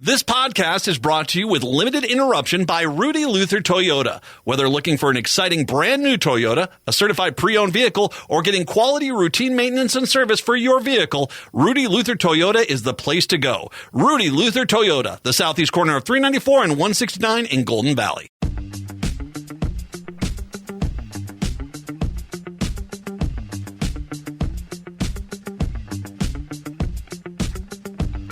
This podcast is brought to you with limited interruption by Rudy Luther Toyota. Whether looking for an exciting brand new Toyota, a certified pre-owned vehicle, or getting quality routine maintenance and service for your vehicle, Rudy Luther Toyota is the place to go. Rudy Luther Toyota, the southeast corner of 394 and 169 in Golden Valley.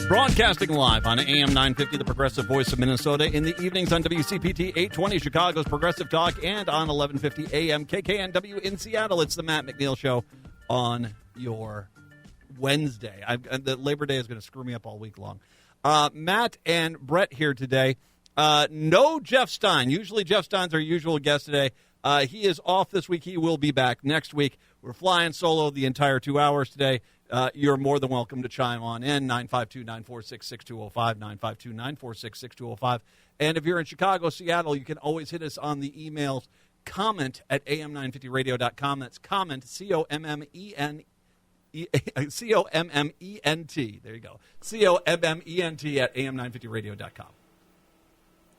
Broadcasting live on AM 950, the Progressive Voice of Minnesota, in the evenings on WCPT 820, Chicago's Progressive Talk, and on 1150 AM KKNW in Seattle. It's the Matt McNeil Show on your Wednesday. The Labor Day is going to screw me up all week long. Matt and Brett here today. No Jeff Stein. Usually Jeff Stein's our usual guest today. He is off this week. He will be back next week. We're flying solo the entire 2 hours today. You're more than welcome to chime on in, 952-946-6205, 952-946-6205. And if you're in Chicago, Seattle, you can always hit us on the emails, comment at am950radio.com. That's comment, C-O-M-M-E-N-T. There you go. C-O-M-M-E-N-T at am950radio.com.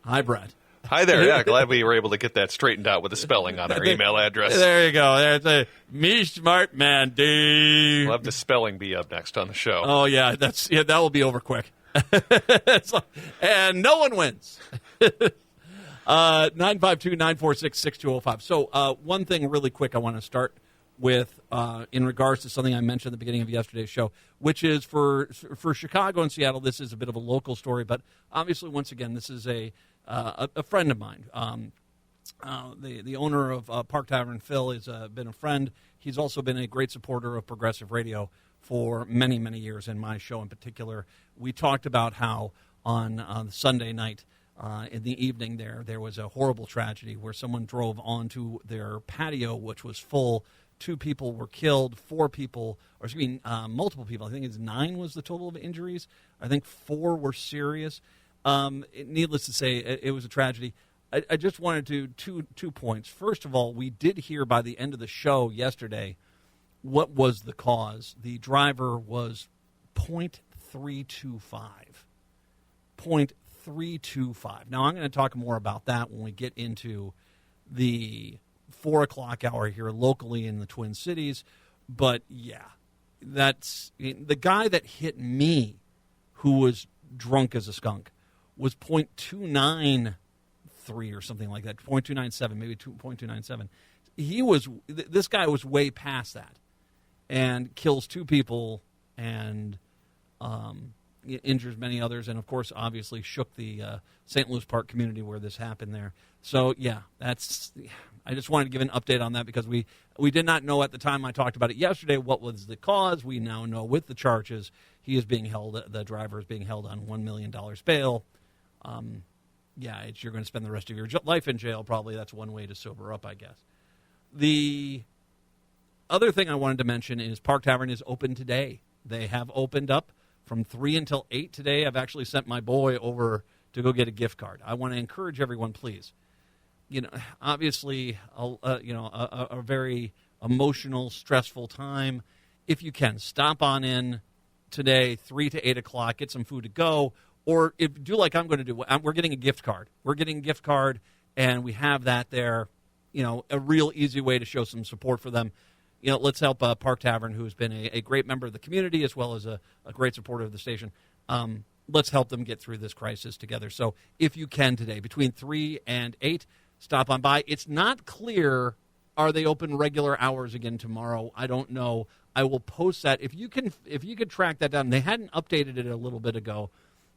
Hi, Brett. Hi there. Yeah, glad we were able to get that straighted out with the spelling on our email address. There you go. There's a me smart man, Dave. We'll have the spelling bee up next on the show. Oh, yeah. That will be over quick. And no one wins. 952-946-6205. So one thing really quick I want to start with in regards to something I mentioned at the beginning of yesterday's show, which is for Chicago and Seattle, this is a bit of a local story, but obviously, once again, this is a friend of mine. The owner of Park Tavern, Phil, has been a friend. He's also been a great supporter of Progressive Radio for many, many years, and my show in particular. We talked about how on Sunday night in the evening there was a horrible tragedy where someone drove onto their patio, which was full. 2 people were killed, 4 people, or excuse me, multiple people. I think it's 9 was the total of injuries. I think 4 were serious. Needless to say, it was a tragedy. I just wanted to two points. First of all, we did hear by the end of the show yesterday what was the cause. The driver was .325. .325. Now, I'm going to talk more about that when we get into the 4 o'clock hour here locally in the Twin Cities. But, yeah, that's the guy that hit me, who was drunk as a skunk, was .293 or something like that, .297, maybe 2.297. This guy was way past that and kills 2 people and injures many others, and of course, obviously shook the St. Louis Park community where this happened there. So, yeah, I just wanted to give an update on that because we did not know at the time I talked about it yesterday what was the cause. We now know with the charges, he is being held, the driver is being held on $1 million bail. You're going to spend the rest of your life in jail. Probably that's one way to sober up, I guess. The other thing I wanted to mention is Park Tavern is open today. They have opened up from 3 until 8 today. I've actually sent my boy over to go get a gift card. I want to encourage everyone, please. Obviously, a very emotional, stressful time. If you can, stop on in today, 3 to 8 o'clock, get some food to go. Or do like I'm going to do. We're getting a gift card. We're getting a gift card, and we have that there. A real easy way to show some support for them. Let's help Park Tavern, who has been a great member of the community as well as a great supporter of the station. Let's help them get through this crisis together. So if you can today, between 3 and 8, stop on by. It's not clear, are they open regular hours again tomorrow? I don't know. I will post that. If you could track that down. They hadn't updated it a little bit ago.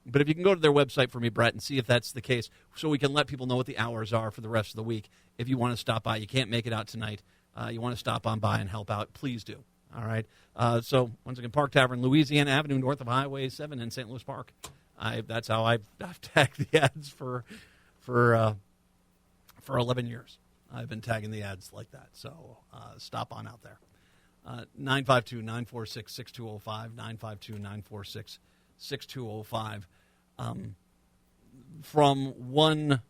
But if you can go to their website for me, Brett, and see if that's the case, so we can let people know what the hours are for the rest of the week. If you want to stop by, you can't make it out tonight. You want to stop on by and help out, please do. All right. So once again, Park Tavern, Louisiana Avenue, north of Highway 7 in St. Louis Park. That's how I've tagged the ads for 11 years. I've been tagging the ads like that. So stop on out there. 952-946-6205, 952-946-6205. From one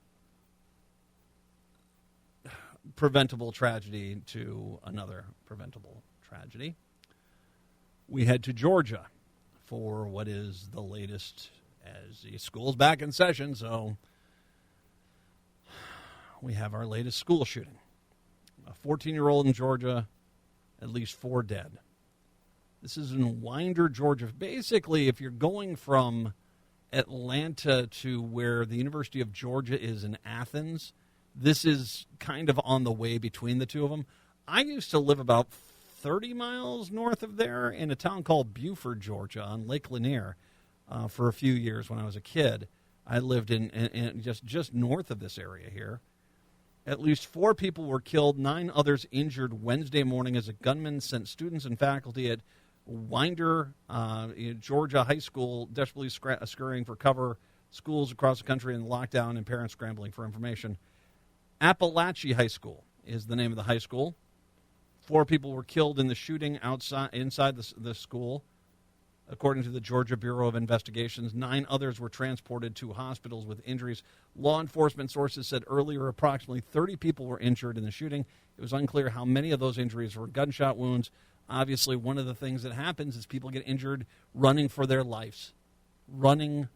preventable tragedy to another preventable tragedy, we head to Georgia for what is the latest as the school's back in session, so we have our latest school shooting. A 14-year-old in Georgia, at least 4 dead. This is in Winder, Georgia. Basically, if you're going from Atlanta to where the University of Georgia is in Athens, this is kind of on the way between the two of them. I used to live about 30 miles north of there in a town called Buford, Georgia, on Lake Lanier for a few years when I was a kid. I lived in just north of this area here. At least 4 people were killed, 9 others injured Wednesday morning as a gunman sent students and faculty at Winder, Georgia High School desperately scurrying for cover. Schools across the country in lockdown and parents scrambling for information. Appalachia High School is the name of the high school. 4 people were killed in the shooting inside the school, according to the Georgia Bureau of Investigations. 9 others were transported to hospitals with injuries. Law enforcement sources said earlier approximately 30 people were injured in the shooting. It was unclear how many of those injuries were gunshot wounds. Obviously, one of the things that happens is people get injured running for their lives. Running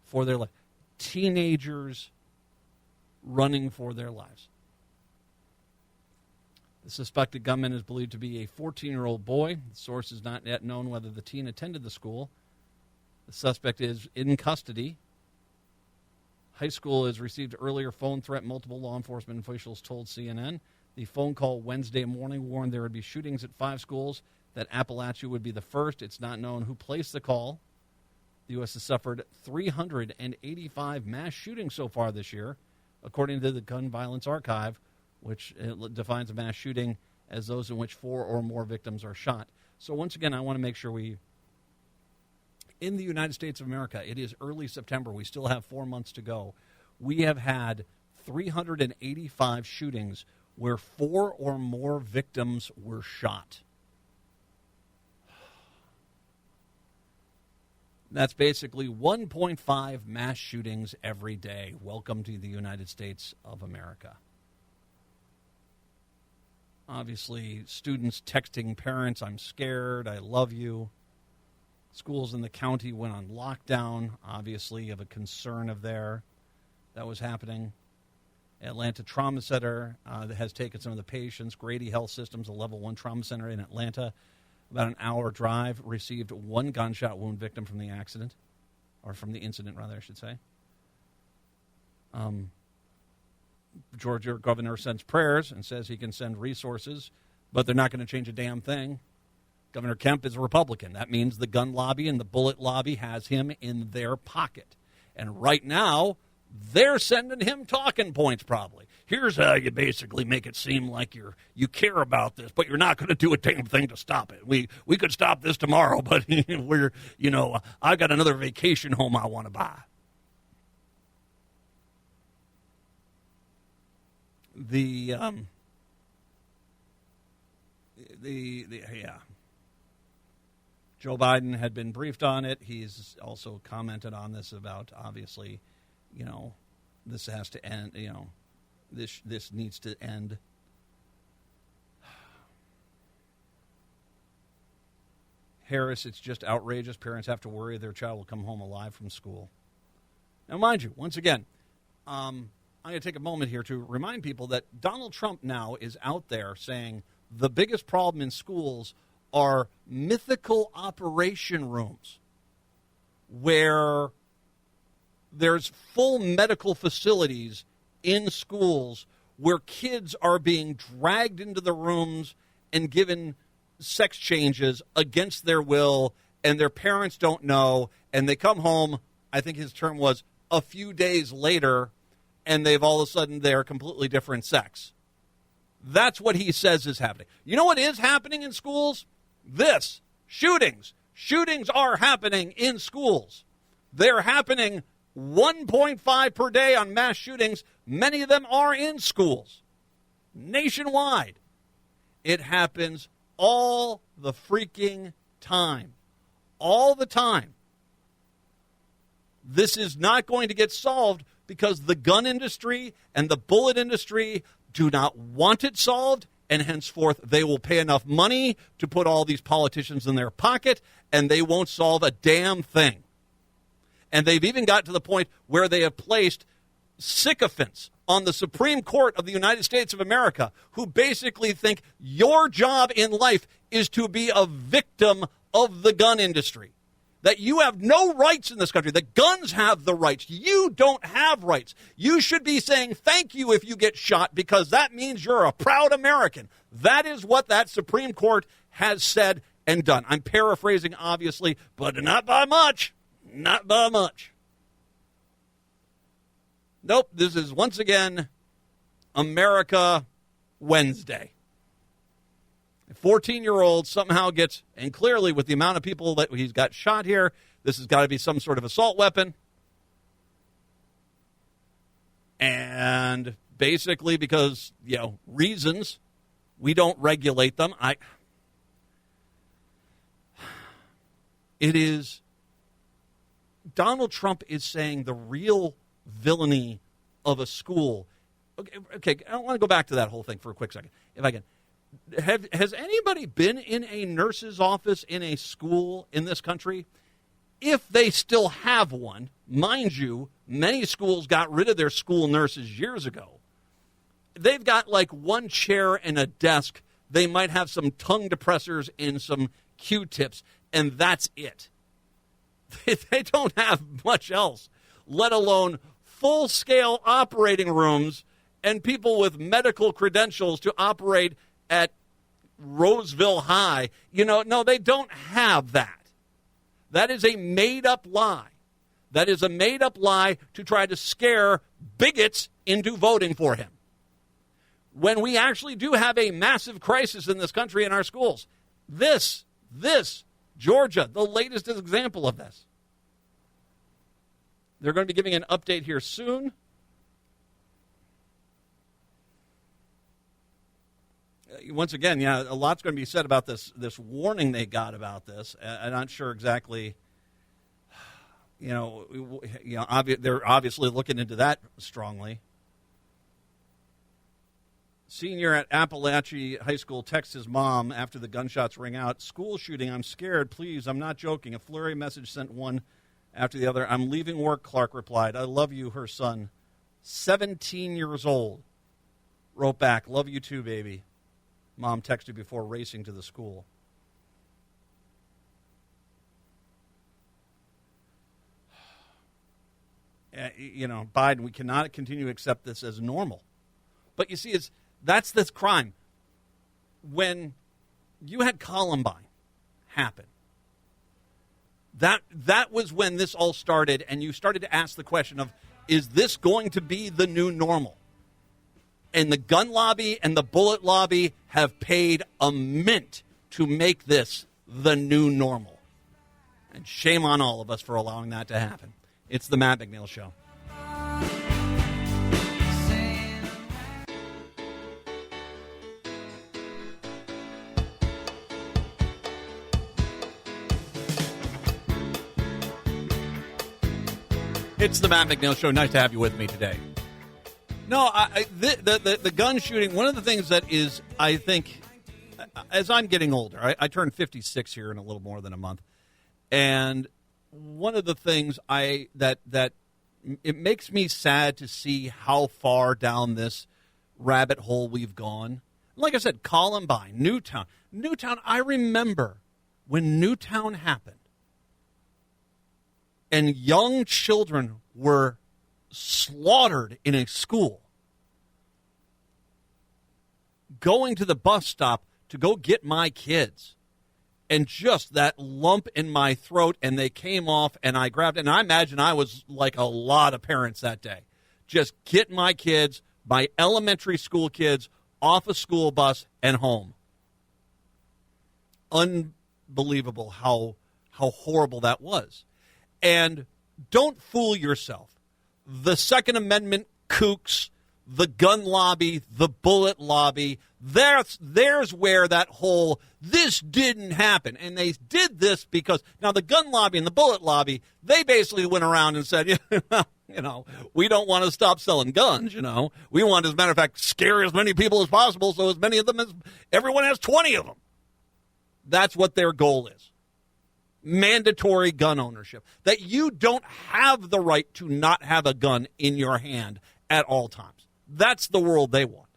for their life. Teenagers running for their lives. The suspected gunman is believed to be a 14-year-old boy. The source is not yet known whether the teen attended the school. The suspect is in custody. High school has received earlier phone threat. Multiple law enforcement officials told CNN. The phone call Wednesday morning warned there would be shootings at 5 schools, that Appalachia would be the first. It's not known who placed the call. The U.S. has suffered 385 mass shootings so far this year, according to the Gun Violence Archive, which defines a mass shooting as those in which 4 or more victims are shot. So once again, I want to make sure in the United States of America, it is early September. We still have 4 months to go. We have had 385 shootings where 4 or more victims were shot. That's basically 1.5 mass shootings every day. Welcome to the United States of America. Obviously, students texting parents, I'm scared, I love you. Schools in the county went on lockdown, obviously, of a concern of there that was happening. Atlanta Trauma Center has taken some of the patients. Grady Health Systems, a level 1 trauma center in Atlanta, about an hour drive, received 1 gunshot wound victim from the accident, or from the incident, rather, I should say. Georgia governor sends prayers and says he can send resources, but they're not going to change a damn thing. Governor Kemp is a Republican. That means the gun lobby and the bullet lobby has him in their pocket. And right now, they're sending him talking points probably. Here's how you basically make it seem like you care about this, but you're not going to do a damn thing to stop it. We could stop this tomorrow, but I got another vacation home I want to buy. Joe Biden had been briefed on it. He's also commented on this about, obviously, this has to end, this needs to end. Harris, it's just outrageous. Parents have to worry their child will come home alive from school. Now, mind you, once again, I'm going to take a moment here to remind people that Donald Trump now is out there saying the biggest problem in schools are mythical operation rooms where there's full medical facilities in schools where kids are being dragged into the rooms and given sex changes against their will, and their parents don't know, and they come home, I think his term was, a few days later, and they've all of a sudden they're completely different sex. That's what he says is happening. You know what is happening in schools? This. Shootings. Shootings are happening in schools. They're happening 1.5 per day on mass shootings. Many of them are in schools. Nationwide. It happens all the freaking time. All the time. This is not going to get solved because the gun industry and the bullet industry do not want it solved, and henceforth they will pay enough money to put all these politicians in their pocket, and they won't solve a damn thing. And they've even got to the point where they have placed sycophants on the Supreme Court of the United States of America who basically think your job in life is to be a victim of the gun industry. That you have no rights in this country, that guns have the rights. You don't have rights. You should be saying thank you if you get shot because that means you're a proud American. That is what that Supreme Court has said and done. I'm paraphrasing, obviously, but not by much. Not by much. Nope, this is once again America Wednesday. A 14-year-old somehow gets, and clearly with the amount of people that he's got shot here, this has got to be some sort of assault weapon. And basically because, reasons, we don't regulate them. It is, Donald Trump is saying the real villainy of a school. Okay, I want to go back to that whole thing for a quick second, if I can. Has anybody been in a nurse's office in a school in this country? If they still have one, mind you, many schools got rid of their school nurses years ago. They've got like one chair and a desk. They might have some tongue depressors and some Q-tips, and that's it. They don't have much else, let alone full-scale operating rooms and people with medical credentials to operate at Roseville High. No, they don't have that. That is a made-up lie. That is a made-up lie to try to scare bigots into voting for him. When we actually do have a massive crisis in this country in our schools, this, Georgia, the latest example of this. They're going to be giving an update here soon. Once again, a lot's going to be said about this warning they got about this. I'm not sure exactly, they're obviously looking into that strongly. Senior at Appalachia High School texts his mom after the gunshots ring out. School shooting, I'm scared, please, I'm not joking. A flurry message sent one after the other. I'm leaving work, Clark replied. I love you, her son. 17 years old. Wrote back, love you too, baby. Mom texted before racing to the school. Biden, we cannot continue to accept this as normal. But you see, that's this crime. When you had Columbine happen, that was when this all started, and you started to ask the question of, is this going to be the new normal? And the gun lobby and the bullet lobby have paid a mint to make this the new normal. And shame on all of us for allowing that to happen. It's the Matt McNeil Show. It's the Matt McNeil Show. Nice to have you with me today. No, the gun shooting, one of the things that is, I think, as I'm getting older, I turned 56 here in a little more than a month, and one of the things that it makes me sad to see how far down this rabbit hole we've gone. Like I said, Columbine, Newtown, I remember when Newtown happened, and young children were slaughtered in a school, going to the bus stop to go get my kids, and just that lump in my throat, and they came off, and I grabbed it, and I imagine I was like a lot of parents that day. Just get my kids, my elementary school kids, off a school bus and home. Unbelievable how horrible that was. And don't fool yourself. The Second Amendment kooks, the gun lobby, the bullet lobby, there's where that whole, this didn't happen. And they did this because, now the gun lobby and the bullet lobby, they basically went around and said, we don't want to stop selling guns, We want, as a matter of fact, scare as many people as possible, so as many of them as, everyone has 20 of them. That's what their goal is. mandatory gun ownership, that you don't have the right to not have a gun in your hand at all times. That's the world they want.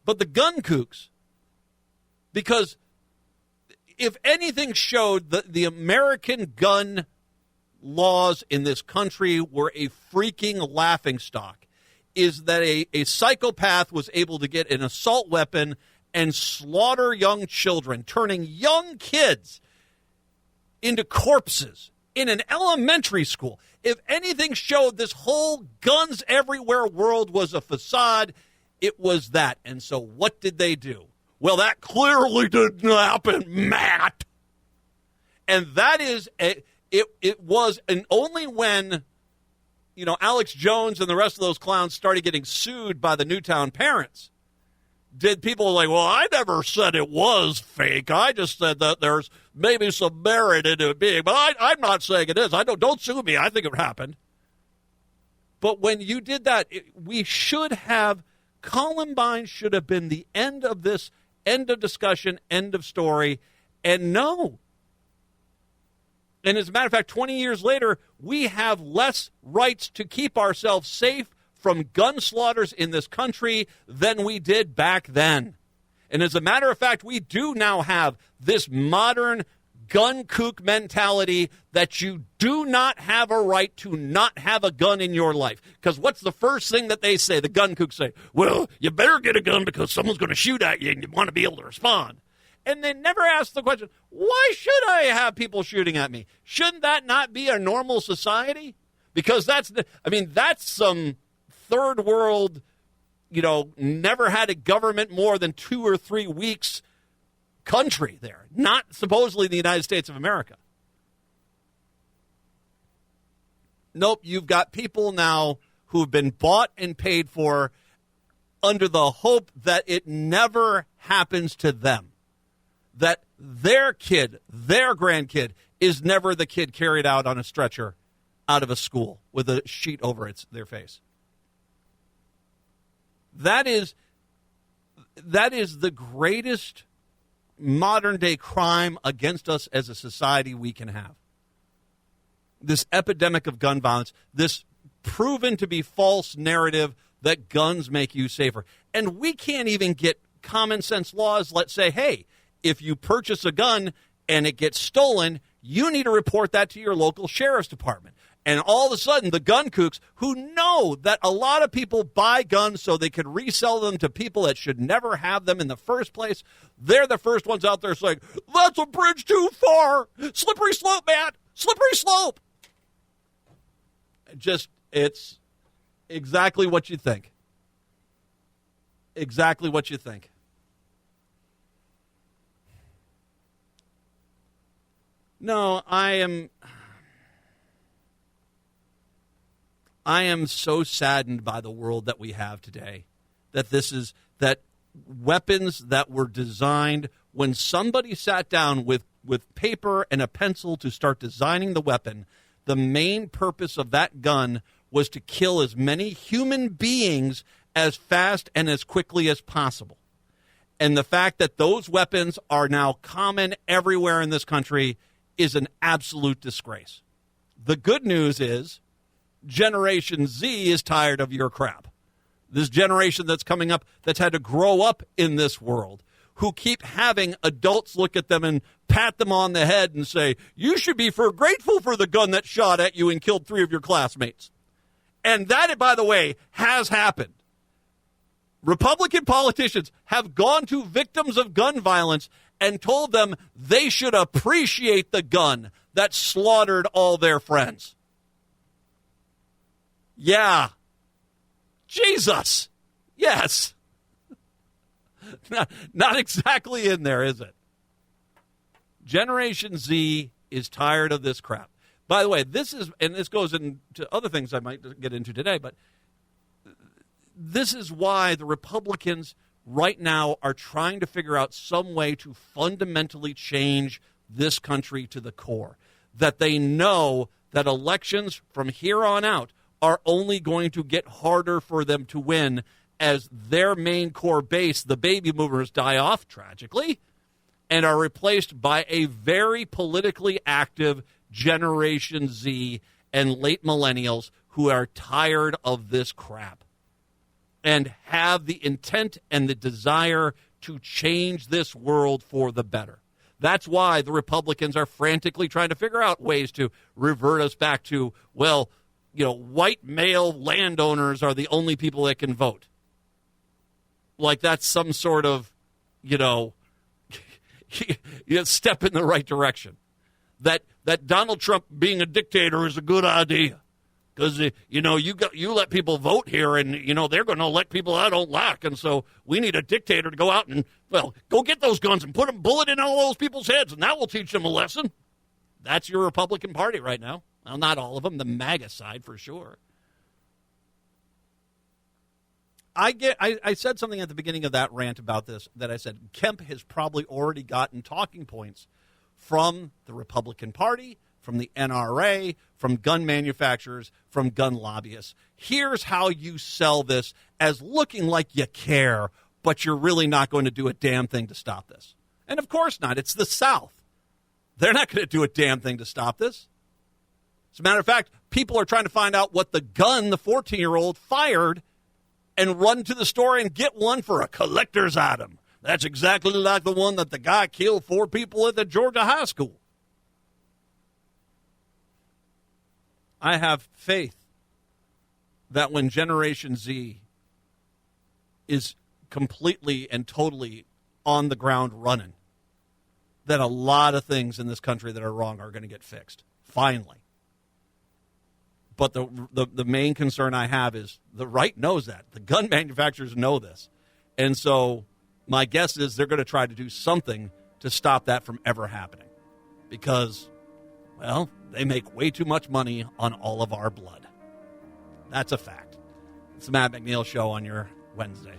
But the gun kooks, because if anything showed that the American gun laws in this country were a freaking laughingstock, is that a psychopath was able to get an assault weapon and slaughter young children, turning young kids into corpses in an elementary school. If anything showed this whole guns everywhere world was a facade, it was that. And so what did they do? Well, that clearly didn't happen, Matt. And that is, it was, and only when, Alex Jones and the rest of those clowns started getting sued by the Newtown parents, did people like, well, I never said it was fake. I just said that there's maybe some merit in it being, but I'm not saying it is. Don't sue me. I think it happened. But when you did that, Columbine should have been the end of this, end of discussion, end of story. And no. And as a matter of fact, 20 years later, we have less rights to keep ourselves safe from gun slaughters in this country than we did back then. And as a matter of fact, we do now have this modern gun kook mentality that you do not have a right to not have a gun in your life. Because what's the first thing that they say, the gun kooks say? Well, you better get a gun because someone's going to shoot at you and you want to be able to respond. And they never ask the question, why should I have people shooting at me? Shouldn't that not be a normal society? Because that's some third world, never had a government more than 2 or 3 weeks country there, not supposedly the United States of America. Nope, you've got people now who've been bought and paid for under the hope that it never happens to them, that their kid, their grandkid, is never the kid carried out on a stretcher out of a school with a sheet over their face. That is the greatest modern-day crime against us as a society we can have. This epidemic of gun violence, this proven to be false narrative that guns make you safer. And we can't even get common sense laws that say, hey, if you purchase a gun and it gets stolen, you need to report that to your local sheriff's department. And all of a sudden, the gun kooks, who know that a lot of people buy guns so they could resell them to people that should never have them in the first place, they're the first ones out there saying, that's a bridge too far. Slippery slope, Matt. Slippery slope. It's exactly what you think. Exactly what you think. No, I am so saddened by the world that we have today, that weapons that were designed when somebody sat down with paper and a pencil to start designing the weapon, the main purpose of that gun was to kill as many human beings as fast and as quickly as possible. And the fact that those weapons are now common everywhere in this country is an absolute disgrace. The good news is Generation Z is tired of your crap. This generation that's coming up that's had to grow up in this world, who keep having adults look at them and pat them on the head and say, you should be grateful for the gun that shot at you and killed 3 of your classmates. And that, by the way, has happened. Republican politicians have gone to victims of gun violence and told them they should appreciate the gun that slaughtered all their friends. Yeah. Jesus. Yes. Not exactly in there, is it? Generation Z is tired of this crap. By the way, this goes into other things I might get into today, but this is why the Republicans right now are trying to figure out some way to fundamentally change this country to the core. That they know that elections from here on out are only going to get harder for them to win as their main core base, the baby boomers, die off tragically, and are replaced by a very politically active Generation Z and late millennials who are tired of this crap and have the intent and the desire to change this world for the better. That's why the Republicans are frantically trying to figure out ways to revert us back to, well, white male landowners are the only people that can vote. Like that's some sort of, step in the right direction. That Donald Trump being a dictator is a good idea. Because, you let people vote here and, they're going to elect people I don't like. And so we need a dictator to go out and, go get those guns and put a bullet in all those people's heads, and that will teach them a lesson. That's your Republican Party right now. Well, not all of them, the MAGA side for sure. I said something at the beginning of that rant about this, that I said Kemp has probably already gotten talking points from the Republican Party, from the NRA, from gun manufacturers, from gun lobbyists. Here's how you sell this as looking like you care, but you're really not going to do a damn thing to stop this. And of course not. It's the South. They're not going to do a damn thing to stop this. As a matter of fact, people are trying to find out what the gun the 14-year-old fired and run to the store and get one for a collector's item. That's exactly like the one that the guy killed 4 people at the Georgia high school. I have faith that when Generation Z is completely and totally on the ground running, that a lot of things in this country that are wrong are going to get fixed, finally. But the main concern I have is the right knows that. The gun manufacturers know this. And so my guess is they're going to try to do something to stop that from ever happening. Because, well, they make way too much money on all of our blood. That's a fact. It's the Matt McNeil Show on your Wednesday.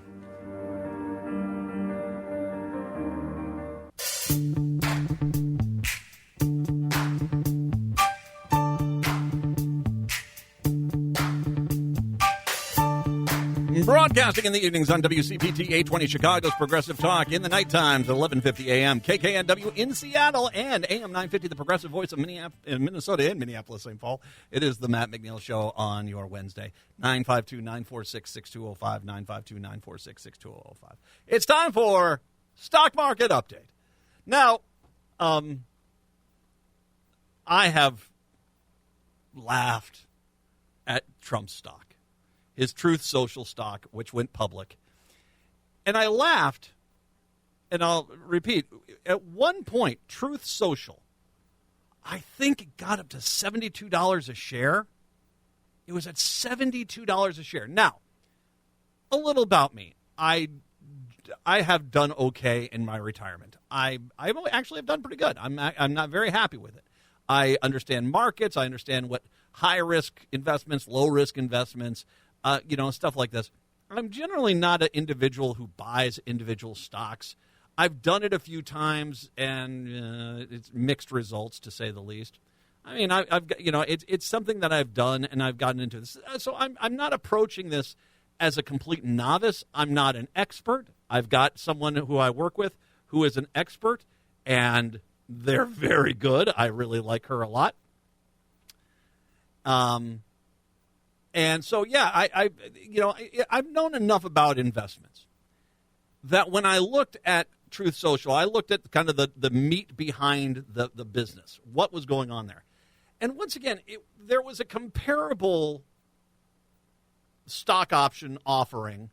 Broadcasting in the evenings on WCPT 820 Chicago's Progressive Talk, in the night times at 11:50 a.m. KKNW in Seattle, and AM 950, the Progressive Voice of Minnesota and Minneapolis, St. Paul. It is the Matt McNeil Show on your Wednesday. 952-946-6205, 952-946-6205. It's time for Stock Market Update. Now, I have laughed at Trump's stock. His Truth Social stock, which went public. And I laughed, and I'll repeat, at one point, Truth Social, I think it got up to $72 a share. It was at $72 a share. Now, a little about me. I have done okay in my retirement. I actually have done pretty good. I'm not very happy with it. I understand markets. I understand what high-risk investments, low-risk investments, stuff like this. I'm generally not an individual who buys individual stocks. I've done it a few times, and it's mixed results, to say the least. I mean, it's something that I've done, and I've gotten into this. So I'm not approaching this as a complete novice. I'm not an expert. I've got someone who I work with who is an expert, and they're very good. I really like her a lot. And so, yeah, I've known enough about investments that when I looked at Truth Social, I looked at kind of the meat behind the business, what was going on there. And once again, there was a comparable stock option offering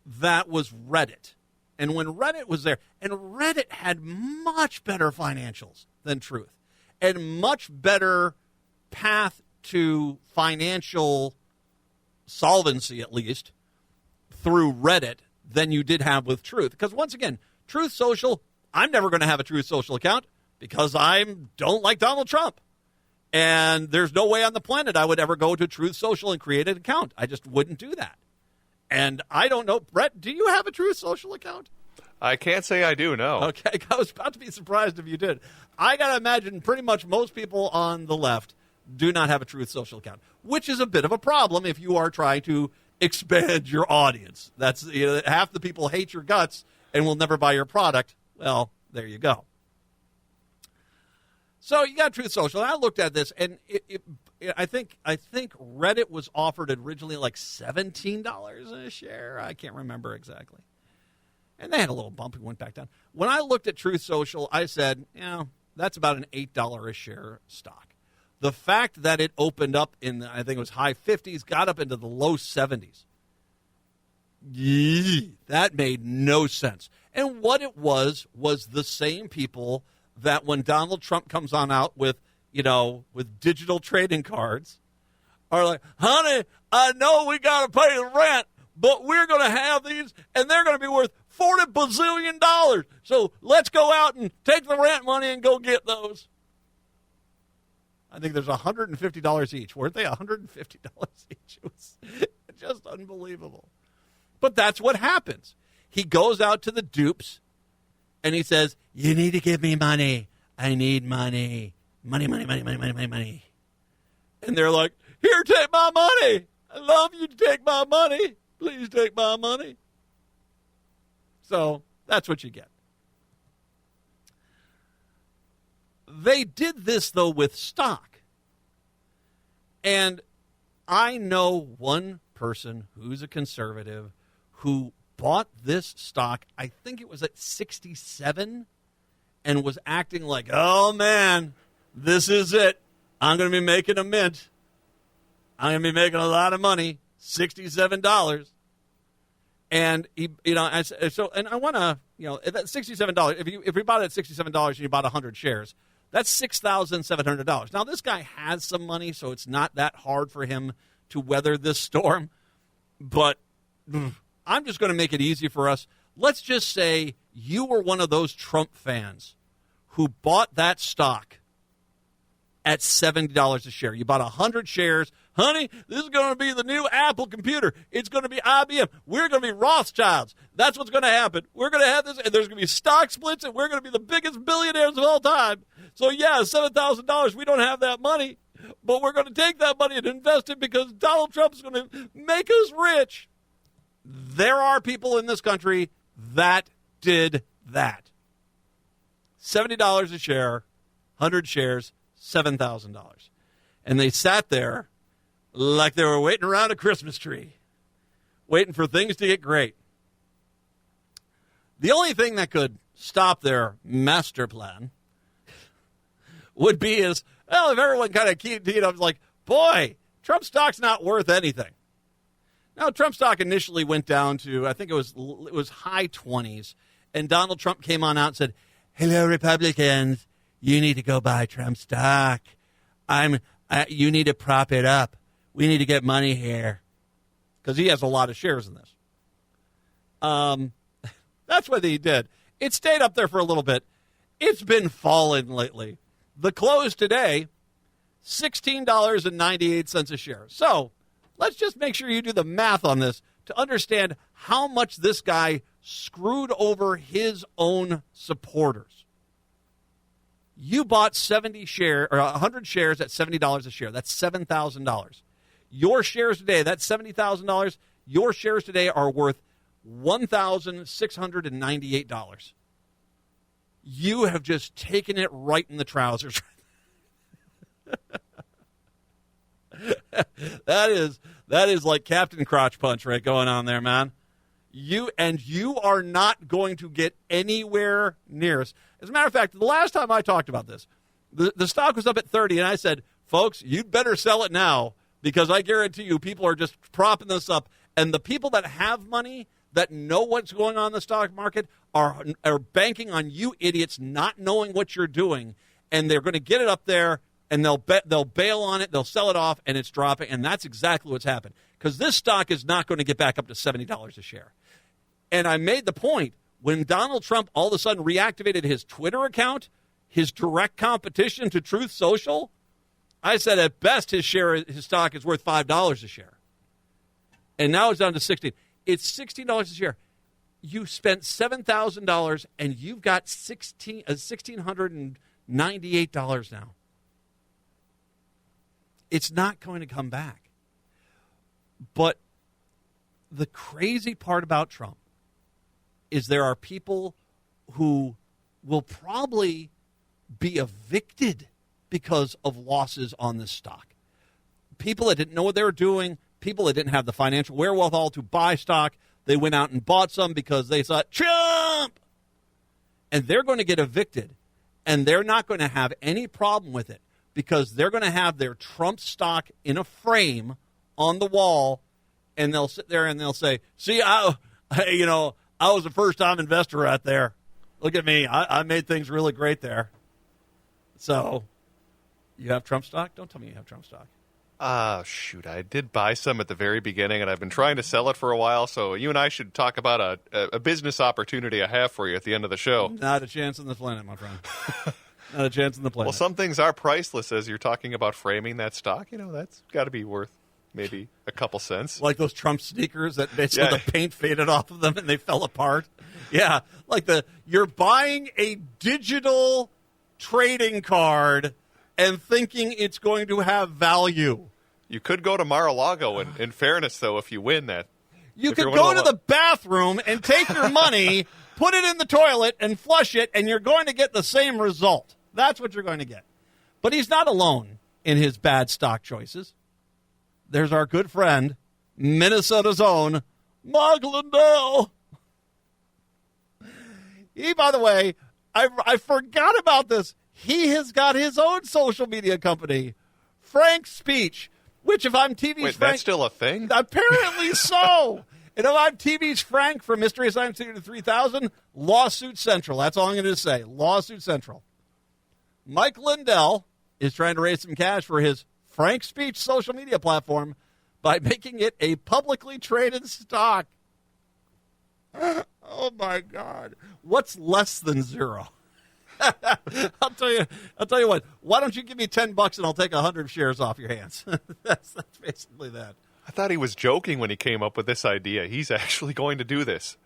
that was Reddit. And when Reddit was there, and Reddit had much better financials than Truth and much better path to financial solvency, at least, through Reddit than you did have with Truth. Because once again, Truth Social, I'm never going to have a Truth Social account because I don't like Donald Trump. And there's no way on the planet I would ever go to Truth Social and create an account. I just wouldn't do that. And I don't know, Brett, do you have a Truth Social account? I can't say I do, no. Okay, I was about to be surprised if you did. I got to imagine pretty much most people on the left do not have a Truth Social account, which is a bit of a problem if you are trying to expand your audience. That's half the people hate your guts and will never buy your product. Well, there you go. So you got Truth Social. And I looked at this, and I think Reddit was offered originally like $17 a share. I can't remember exactly. And they had a little bump and went back down. When I looked at Truth Social, I said, that's about an $8 a share stock. The fact that it opened up in, I think it was high 50s, got up into the low 70s. That made no sense. And what it was the same people that when Donald Trump comes on out with digital trading cards are like, honey, I know we got to pay the rent, but we're going to have these, and they're going to be worth $40 bazillion. So let's go out and take the rent money and go get those. I think there's $150 each. Weren't they $150 each? It was just unbelievable. But that's what happens. He goes out to the dupes, and he says, you need to give me money. I need money. Money, money, money, money, money, money, money. And they're like, here, take my money. I love you to take my money. Please take my money. So that's what you get. They did this, though, with stock. And I know one person who's a conservative who bought this stock, I think it was at 67, and was acting like, oh, man, this is it. I'm going to be making a mint. I'm going to be making a lot of money, $67. And he, and I want to, that $67. If we bought it at $67 and you bought 100 shares, that's $6,700. Now this guy has some money, so it's not that hard for him to weather this storm. But I'm just going to make it easy for us. Let's just say you were one of those Trump fans who bought that stock at $70 a share. You bought 100 shares. Honey, this is going to be the new Apple computer. It's going to be IBM. We're going to be Rothschilds. That's what's going to happen. We're going to have this, and there's going to be stock splits, and we're going to be the biggest billionaires of all time. So, yeah, $7,000, we don't have that money, but we're going to take that money and invest it because Donald Trump's going to make us rich. There are people in this country that did that. $70 a share, 100 shares, $7,000. And they sat there like they were waiting around a Christmas tree, waiting for things to get great. The only thing that could stop their master plan would be if everyone kind of like, boy, Trump stock's not worth anything. Now, Trump stock initially went down to, I think it was high 20s, and Donald Trump came on out and said, hello, Republicans, you need to go buy Trump stock. You need to prop it up. We need to get money here. Because he has a lot of shares in this. That's what he did. It stayed up there for a little bit. It's been falling lately. The close today, $16.98 a share. So let's just make sure you do the math on this to understand how much this guy screwed over his own supporters. You bought 100 shares at $70 a share. That's $7,000. Your shares today, that's $70,000. Your shares today are worth $1,698. You have just taken it right in the trousers. That is like Captain Crotch Punch right going on there, man. You are not going to get anywhere near us. As a matter of fact, the last time I talked about this, the stock was up at 30, and I said, folks, you'd better sell it now because I guarantee you people are just propping this up. And the people that have money, that know what's going on in the stock market, are banking on you idiots not knowing what you're doing, and they're going to get it up there, and they'll bail on it, they'll sell it off, and it's dropping, and that's exactly what's happened. Because this stock is not going to get back up to $70 a share. And I made the point, when Donald Trump all of a sudden reactivated his Twitter account, his direct competition to Truth Social, I said at best his stock is worth $5 a share. And now it's down to $16. It's $16 a share. You spent $7,000 and you've got $1,698 now. It's not going to come back. But the crazy part about Trump is there are people who will probably be evicted because of losses on this stock. People that didn't know what they were doing, people that didn't have the financial wherewithal to buy stock, they went out and bought some because they thought, Trump! And they're going to get evicted, and they're not going to have any problem with it because they're going to have their Trump stock in a frame on the wall, and they'll sit there and they'll say, see, I was a first-time investor right there. Look at me. I made things really great there. So, you have Trump stock? Don't tell me you have Trump stock. Shoot. I did buy some at the very beginning, and I've been trying to sell it for a while, so you and I should talk about a business opportunity I have for you at the end of the show. Not a chance on the planet, my friend. Not a chance on the planet. Well, some things are priceless, as you're talking about framing that stock. That's got to be worth maybe a couple cents. Like those Trump sneakers that basically the paint faded off of them and they fell apart. Yeah, like you're buying a digital trading card and thinking it's going to have value. You could go to Mar-a-Lago, in fairness, though, if you win that. You could go to the bathroom and take your money, put it in the toilet, and flush it, and you're going to get the same result. That's what you're going to get. But he's not alone in his bad stock choices. There's our good friend, Minnesota's own, Mark Lindell. He, by the way, I forgot about this. He has got his own social media company, Frank Speech, which if I'm TV's Wait, Frank... that's still a thing? Apparently so. And if I'm TV's Frank from Mystery Science Theater 3000, Lawsuit Central. That's all I'm going to say. Lawsuit Central. Mike Lindell is trying to raise some cash for his Frank Speech social media platform by making it a publicly traded stock. Oh, my God. What's less than zero? I'll tell you what. Why don't you give me $10 and I'll take 100 shares off your hands? That's basically that. I thought he was joking when he came up with this idea. He's actually going to do this.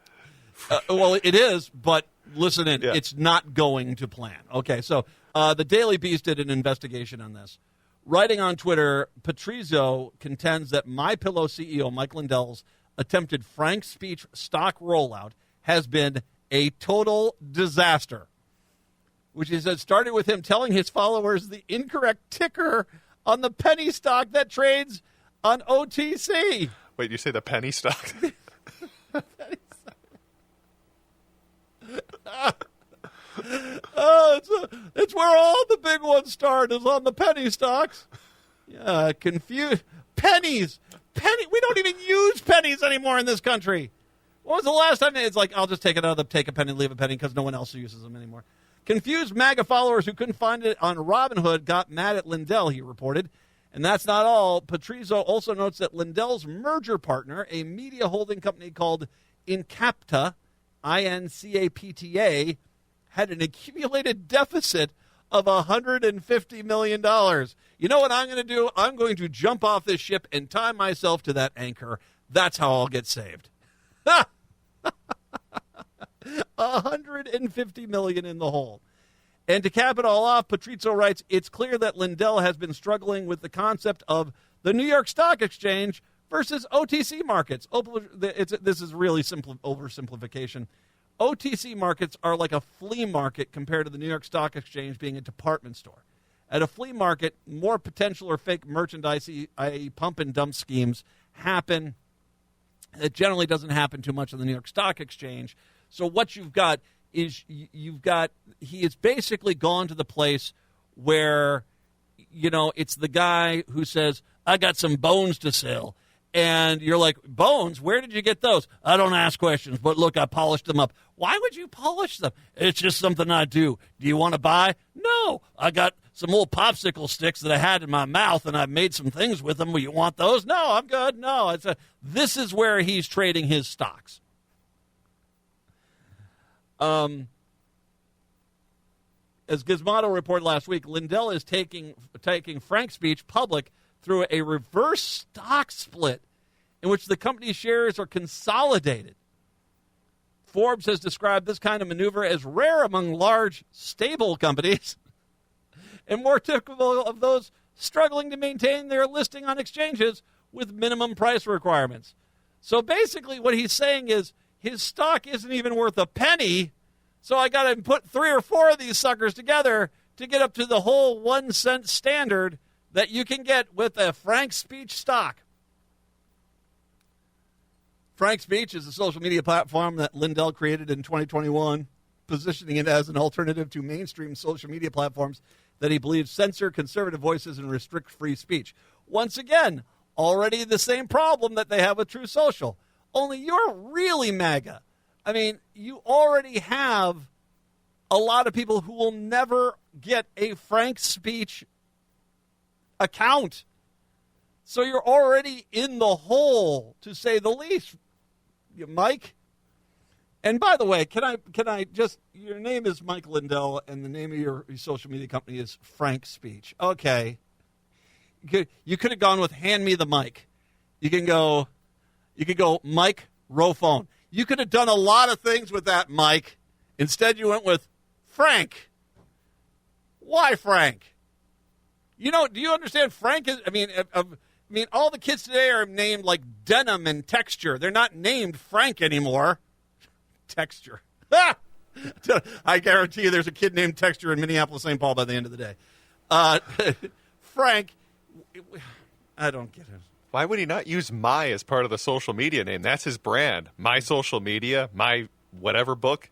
Well, it is, but listen in. Yeah. It's not going to plan. Okay, so the Daily Beast did an investigation on this. Writing on Twitter, Patrizio contends that MyPillow CEO Mike Lindell's attempted Frank Speech stock rollout has been a total disaster, which he said started with him telling his followers the incorrect ticker on the penny stock that trades on OTC. Wait, you say the penny stock? Penny stock. It's where all the big ones start, is on the penny stocks. Yeah, confused. Pennies. We don't even use pennies anymore in this country. When was the last time it's like, I'll just take a penny, leave a penny, because no one else uses them anymore. Confused MAGA followers who couldn't find it on Robinhood got mad at Lindell, he reported. And that's not all. Patrizio also notes that Lindell's merger partner, a media holding company called Incapta, INCAPTA, had an accumulated deficit of $150 million. You know what I'm going to do? I'm going to jump off this ship and tie myself to that anchor. That's how I'll get saved. $150 million in the hole. And to cap it all off, Patrizio writes, it's clear that Lindell has been struggling with the concept of the New York Stock Exchange versus OTC markets. This is really simple oversimplification. OTC markets are like a flea market compared to the New York Stock Exchange being a department store. At a flea market, more potential or fake merchandise, i.e. pump and dump schemes, happen. It generally doesn't happen too much on the New York Stock Exchange. So what you've got is he has basically gone to the place where, it's the guy who says, I got some bones to sell. And you're like, bones? Where did you get those? I don't ask questions, but look, I polished them up. Why would you polish them? It's just something I do. Do you want to buy? No. I got some old popsicle sticks that I had in my mouth, and I've made some things with them. Will you want those? No, I'm good. No. This is where he's trading his stocks. As Gizmodo reported last week, Lindell is taking Frank Speech public through a reverse stock split in which the company's shares are consolidated. Forbes has described this kind of maneuver as rare among large, stable companies and more typical of those struggling to maintain their listing on exchanges with minimum price requirements. So basically what he's saying is his stock isn't even worth a penny, So I got to put 3 or 4 of these suckers together to get up to the whole 1 cent standard that you can get with a Frank Speech stock. Frank Speech is a social media platform that Lindell created in 2021, positioning it as an alternative to mainstream social media platforms that he believes censor conservative voices and restrict free speech. Once again, already the same problem that they have with True Social. Only you're really MAGA. I mean, you already have a lot of people who will never get a Frank Speech account. So you're already in the hole, to say the least, Mike. And by the way, can I just, your name is Mike Lindell and the name of your social media company is Frank Speech. Okay. You could have gone with hand me the mic. You can go Mike Rophone. You could have done a lot of things with that, Mike. Instead, you went with Frank. Why Frank? Do you understand Frank is, I mean, all the kids today are named like Denim and Texture. They're not named Frank anymore. Texture. I guarantee you there's a kid named Texture in Minneapolis, St. Paul by the end of the day. Frank, I don't get it. Why would he not use my as part of the social media name? That's his brand. My social media, my whatever book.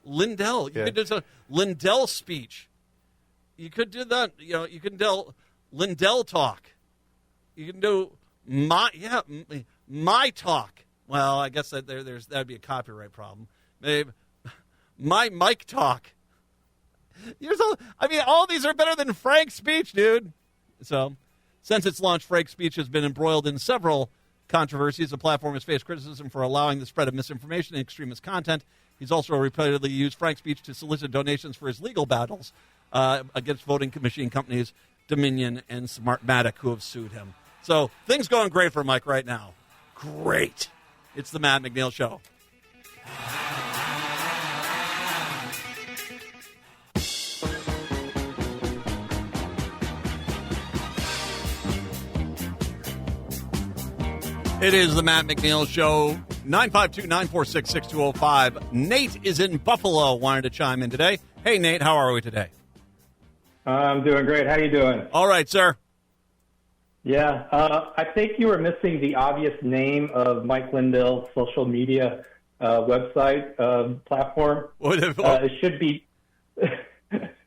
Lindell. You could do Lindell Speech. You could do that. You can do Lindell Talk. You can do my talk. Well, I guess that'd be a copyright problem. Maybe my Mike Talk. All these are better than Frank Speech, dude. So, since its launch, Frank Speech has been embroiled in several controversies. The platform has faced criticism for allowing the spread of misinformation and extremist content. He's also repeatedly used Frank Speech to solicit donations for his legal battles against voting machine companies Dominion and Smartmatic, who have sued him. So, things going great for Mike right now. Great. It's the Matt McNeil Show. It is the Matt McNeil Show, 952-946-6205. Nate is in Buffalo, wanted to chime in today. Hey, Nate, how are we today? I'm doing great. How you doing? All right, sir. Yeah, I think you were missing the obvious name of Mike Lindell's social media website platform. It should be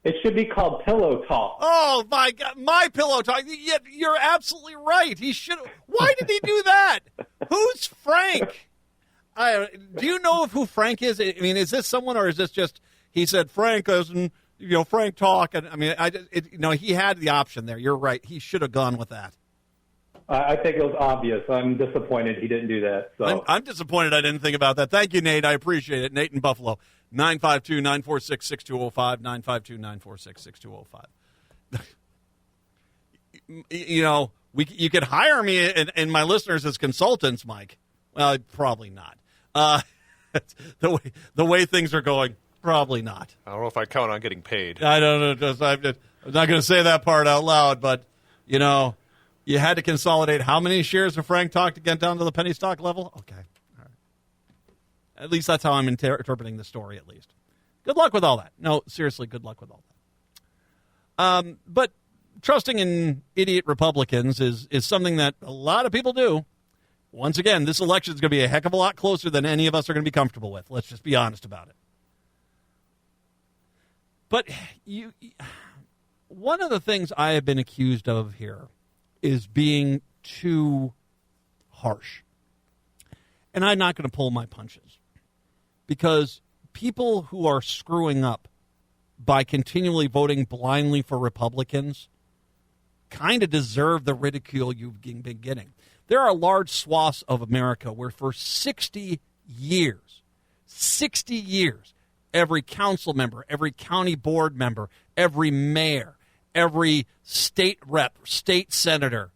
it should be called Pillow Talk. Oh my God, my Pillow Talk. You're absolutely right. He should. Why did he do that? Who's Frank? Do you know who Frank is? I mean, is this someone, or is this just he said Frank doesn't? Frank Talk. And I mean, he had the option there. You're right. He should have gone with that. I think it was obvious. I'm disappointed he didn't do that. So I'm disappointed I didn't think about that. Thank you, Nate. I appreciate it. Nate in Buffalo, 952-946-6205, 952-946-6205. You could hire me and my listeners as consultants, Mike. Well, probably not. The way things are going, probably not. I don't know if I count on getting paid. I don't know. I'm not going to say that part out loud, but, you had to consolidate how many shares of Frank Talk to get down to the penny stock level? Okay. All right. At least that's how I'm interpreting the story, at least. Good luck with all that. No, seriously, good luck with all that. But trusting in idiot Republicans is something that a lot of people do. Once again, this election is going to be a heck of a lot closer than any of us are going to be comfortable with. Let's just be honest about it. But one of the things I have been accused of here is being too harsh. And I'm not going to pull my punches. Because people who are screwing up by continually voting blindly for Republicans kind of deserve the ridicule you've been getting. There are large swaths of America where for 60 years, every council member, every county board member, every mayor, every state rep, state senator,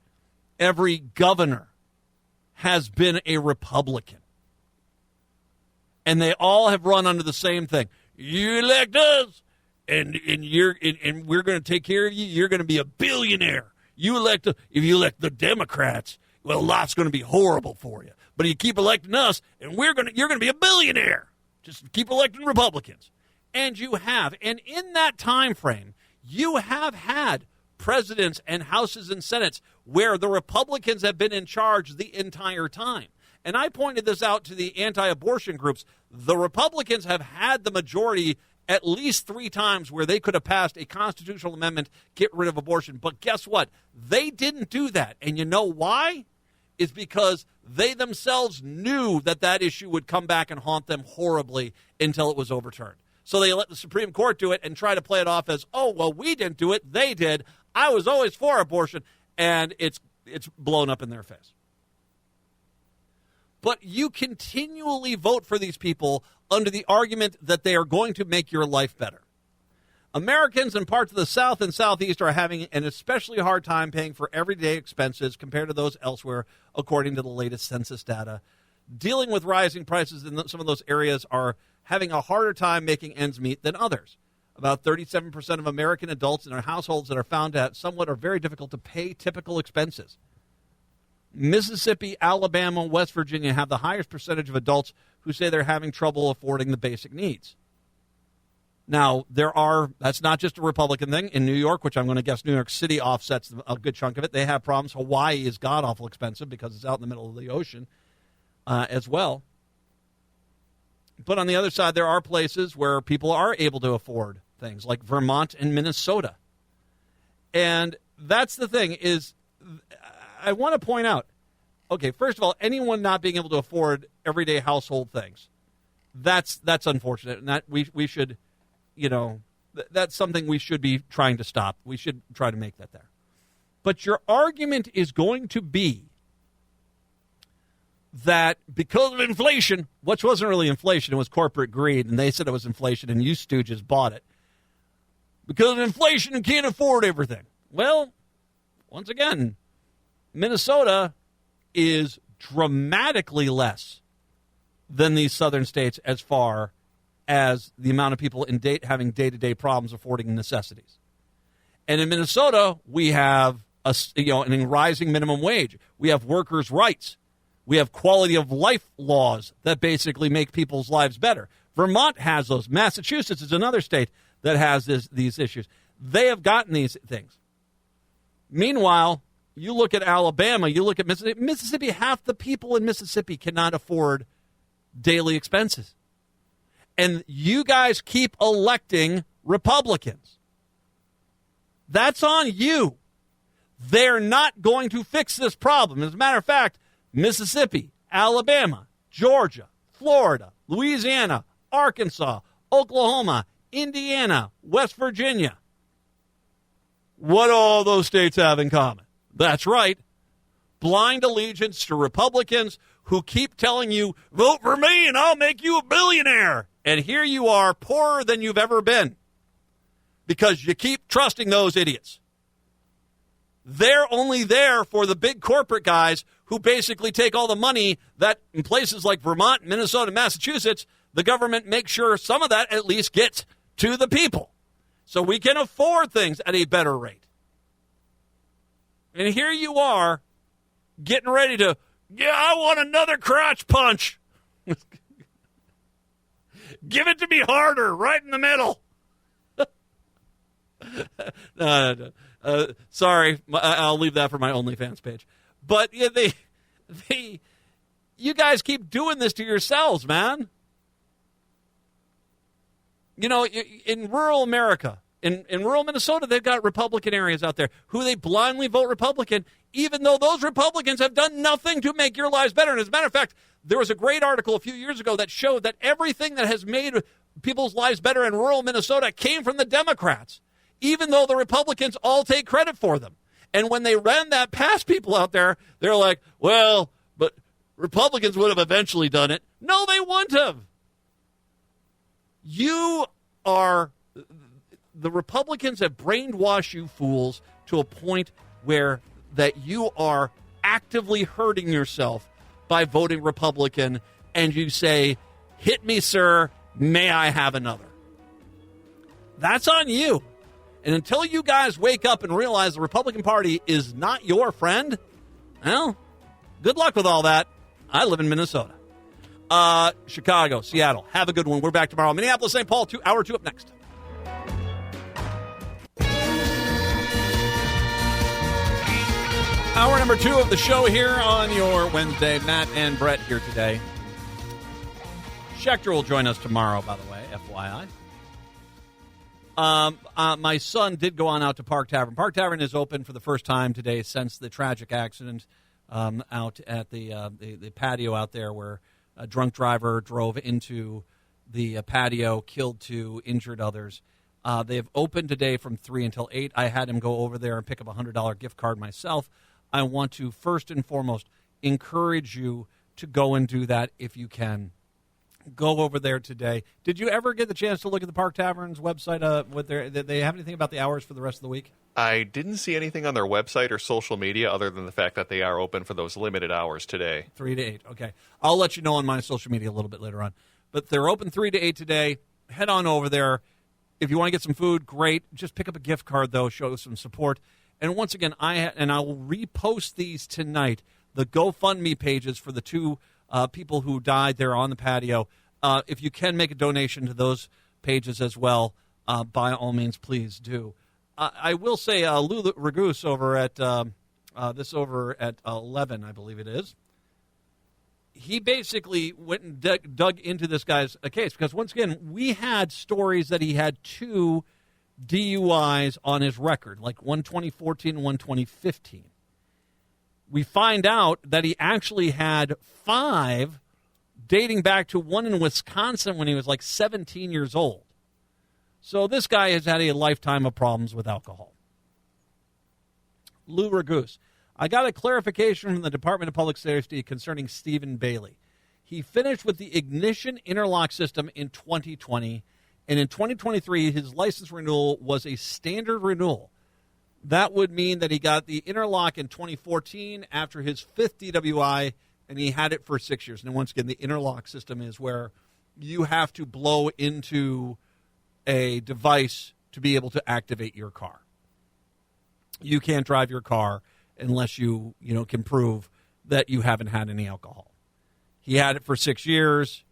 every governor has been a Republican. And they all have run under the same thing. You elect us, and we're going to take care of you. You're going to be a billionaire. If you elect the Democrats, well, life's going to be horrible for you. But you keep electing us, and you're going to be a billionaire. Just keep electing Republicans. And you have. And in that time frame, you have had presidents and houses and senates where the Republicans have been in charge the entire time. And I pointed this out to the anti-abortion groups. The Republicans have had the majority at least 3 times where they could have passed a constitutional amendment, get rid of abortion. But guess what? They didn't do that. And you know why? It's because they themselves knew that that issue would come back and haunt them horribly until it was overturned. So they let the Supreme Court do it and try to play it off as, oh, well, we didn't do it. They did. I was always for abortion. And it's blown up in their face. But you continually vote for these people under the argument that they are going to make your life better. Americans in parts of the South and Southeast are having an especially hard time paying for everyday expenses compared to those elsewhere, according to the latest census data. Dealing with rising prices in some of those areas are having a harder time making ends meet than others. About 37% of American adults in their households that are found to have somewhat or very difficult to pay typical expenses. Mississippi, Alabama, West Virginia have the highest percentage of adults who say they're having trouble affording the basic needs. Now, that's not just a Republican thing. In New York, which I'm going to guess New York City offsets a good chunk of it, they have problems. Hawaii is god-awful expensive because it's out in the middle of the ocean as well. But on the other side, there are places where people are able to afford things, like Vermont and Minnesota. And that's the thing is, I want to point out, okay, first of all, anyone not being able to afford everyday household things, that's unfortunate, and that we should, that's something we should be trying to stop. We should try to make that there. But your argument is going to be that because of inflation, which wasn't really inflation, it was corporate greed, and they said it was inflation, and you stooges bought it. Because of inflation, you can't afford everything. Well, once again, Minnesota is dramatically less than these southern states as far as the amount of people having day-to-day problems affording necessities. And in Minnesota, we have a rising minimum wage. We have workers' rights. We have quality of life laws that basically make people's lives better. Vermont has those. Massachusetts is another state that has these issues. They have gotten these things. Meanwhile, you look at Alabama, you look at Mississippi. Mississippi, half the people in Mississippi cannot afford daily expenses. And you guys keep electing Republicans. That's on you. They're not going to fix this problem. As a matter of fact, Mississippi, Alabama, Georgia, Florida, Louisiana, Arkansas, Oklahoma, Indiana, West Virginia. What do all those states have in common? That's right. Blind allegiance to Republicans who keep telling you, vote for me and I'll make you a billionaire. And here you are, poorer than you've ever been because you keep trusting those idiots. They're only there for the big corporate guys who basically take all the money that in places like Vermont, Minnesota, Massachusetts, the government makes sure some of that at least gets to the people so we can afford things at a better rate. And here you are getting ready to, I want another crotch punch. Give it to me harder, right in the middle. No. Sorry, I'll leave that for my OnlyFans page. But yeah, you guys keep doing this to yourselves, man. In rural America, in rural Minnesota, they've got Republican areas out there who they blindly vote Republican, even though those Republicans have done nothing to make your lives better. And as a matter of fact, there was a great article a few years ago that showed that everything that has made people's lives better in rural Minnesota came from the Democrats, even though the Republicans all take credit for them. And when they ran that past people out there, they're like, well, but Republicans would have eventually done it. No, they wouldn't have. The Republicans have brainwashed you fools to a point where that you are actively hurting yourself by voting Republican, and you say, hit me, sir, may I have another? That's on you. And until you guys wake up and realize the Republican Party is not your friend, well, good luck with all that. I live in Minnesota. Chicago, Seattle. Have a good one. We're back tomorrow. Minneapolis, St. Paul, hour 2 up next. Hour number 2 of the show here on your Wednesday. Matt and Brett here today. Schechter will join us tomorrow, by the way, FYI. My son did go on out to Park Tavern. Park Tavern is open for the first time today since the tragic accident out at the patio out there where a drunk driver drove into the patio, killed 2, injured others. They have opened today from 3 until 8. I had him go over there and pick up a $100 gift card myself. I want to, first and foremost, encourage you to go and do that if you can. Go over there today. Did you ever get the chance to look at the Park Tavern's website? Did they have anything about the hours for the rest of the week? I didn't see anything on their website or social media other than the fact that they are open for those limited hours today. 3 to 8, okay. I'll let you know on my social media a little bit later on. But they're open 3 to 8 today. Head on over there. If you want to get some food, great. Just pick up a gift card, though. Show some support. And once again, I will repost these tonight, the GoFundMe pages for the 2 people who died there on the patio. If you can make a donation to those pages as well, by all means, please do. I will say, Lou Ragoose over at over at 11, I believe it is. He basically went and dug into this guy's case because, once again, we had stories that he had 2 DUIs on his record, like one 2014 and one 2015. We find out that he actually had 5 dating back to one in Wisconsin when he was like 17 years old. So this guy has had a lifetime of problems with alcohol. Lou Ragoose. I got a clarification from the Department of Public Safety concerning Stephen Bailey. He finished with the ignition interlock system in 2020, and in 2023, his license renewal was a standard renewal. That would mean that he got the interlock in 2014 after his 5th DWI, and he had it for 6 years. And once again, the interlock system is where you have to blow into a device to be able to activate your car. You can't drive your car unless you can prove that you haven't had any alcohol. He had it for 6 years.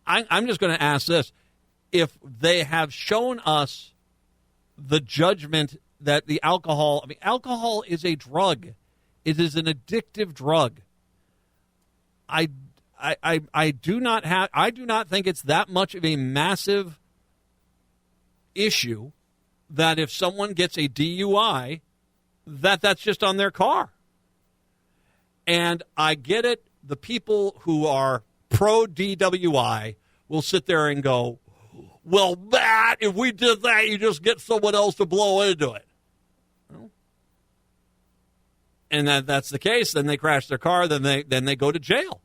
I'm just going to ask this. If they have shown us the judgment that the alcohol, alcohol is a drug. It is an addictive drug. I do not think it's that much of a massive issue that if someone gets a DUI, that's just on their car. And I get it. The people who are pro DWI will sit there and go, well, Matt, if we did that, you just get someone else to blow into it. Well, and that's the case. Then they crash their car. Then they go to jail.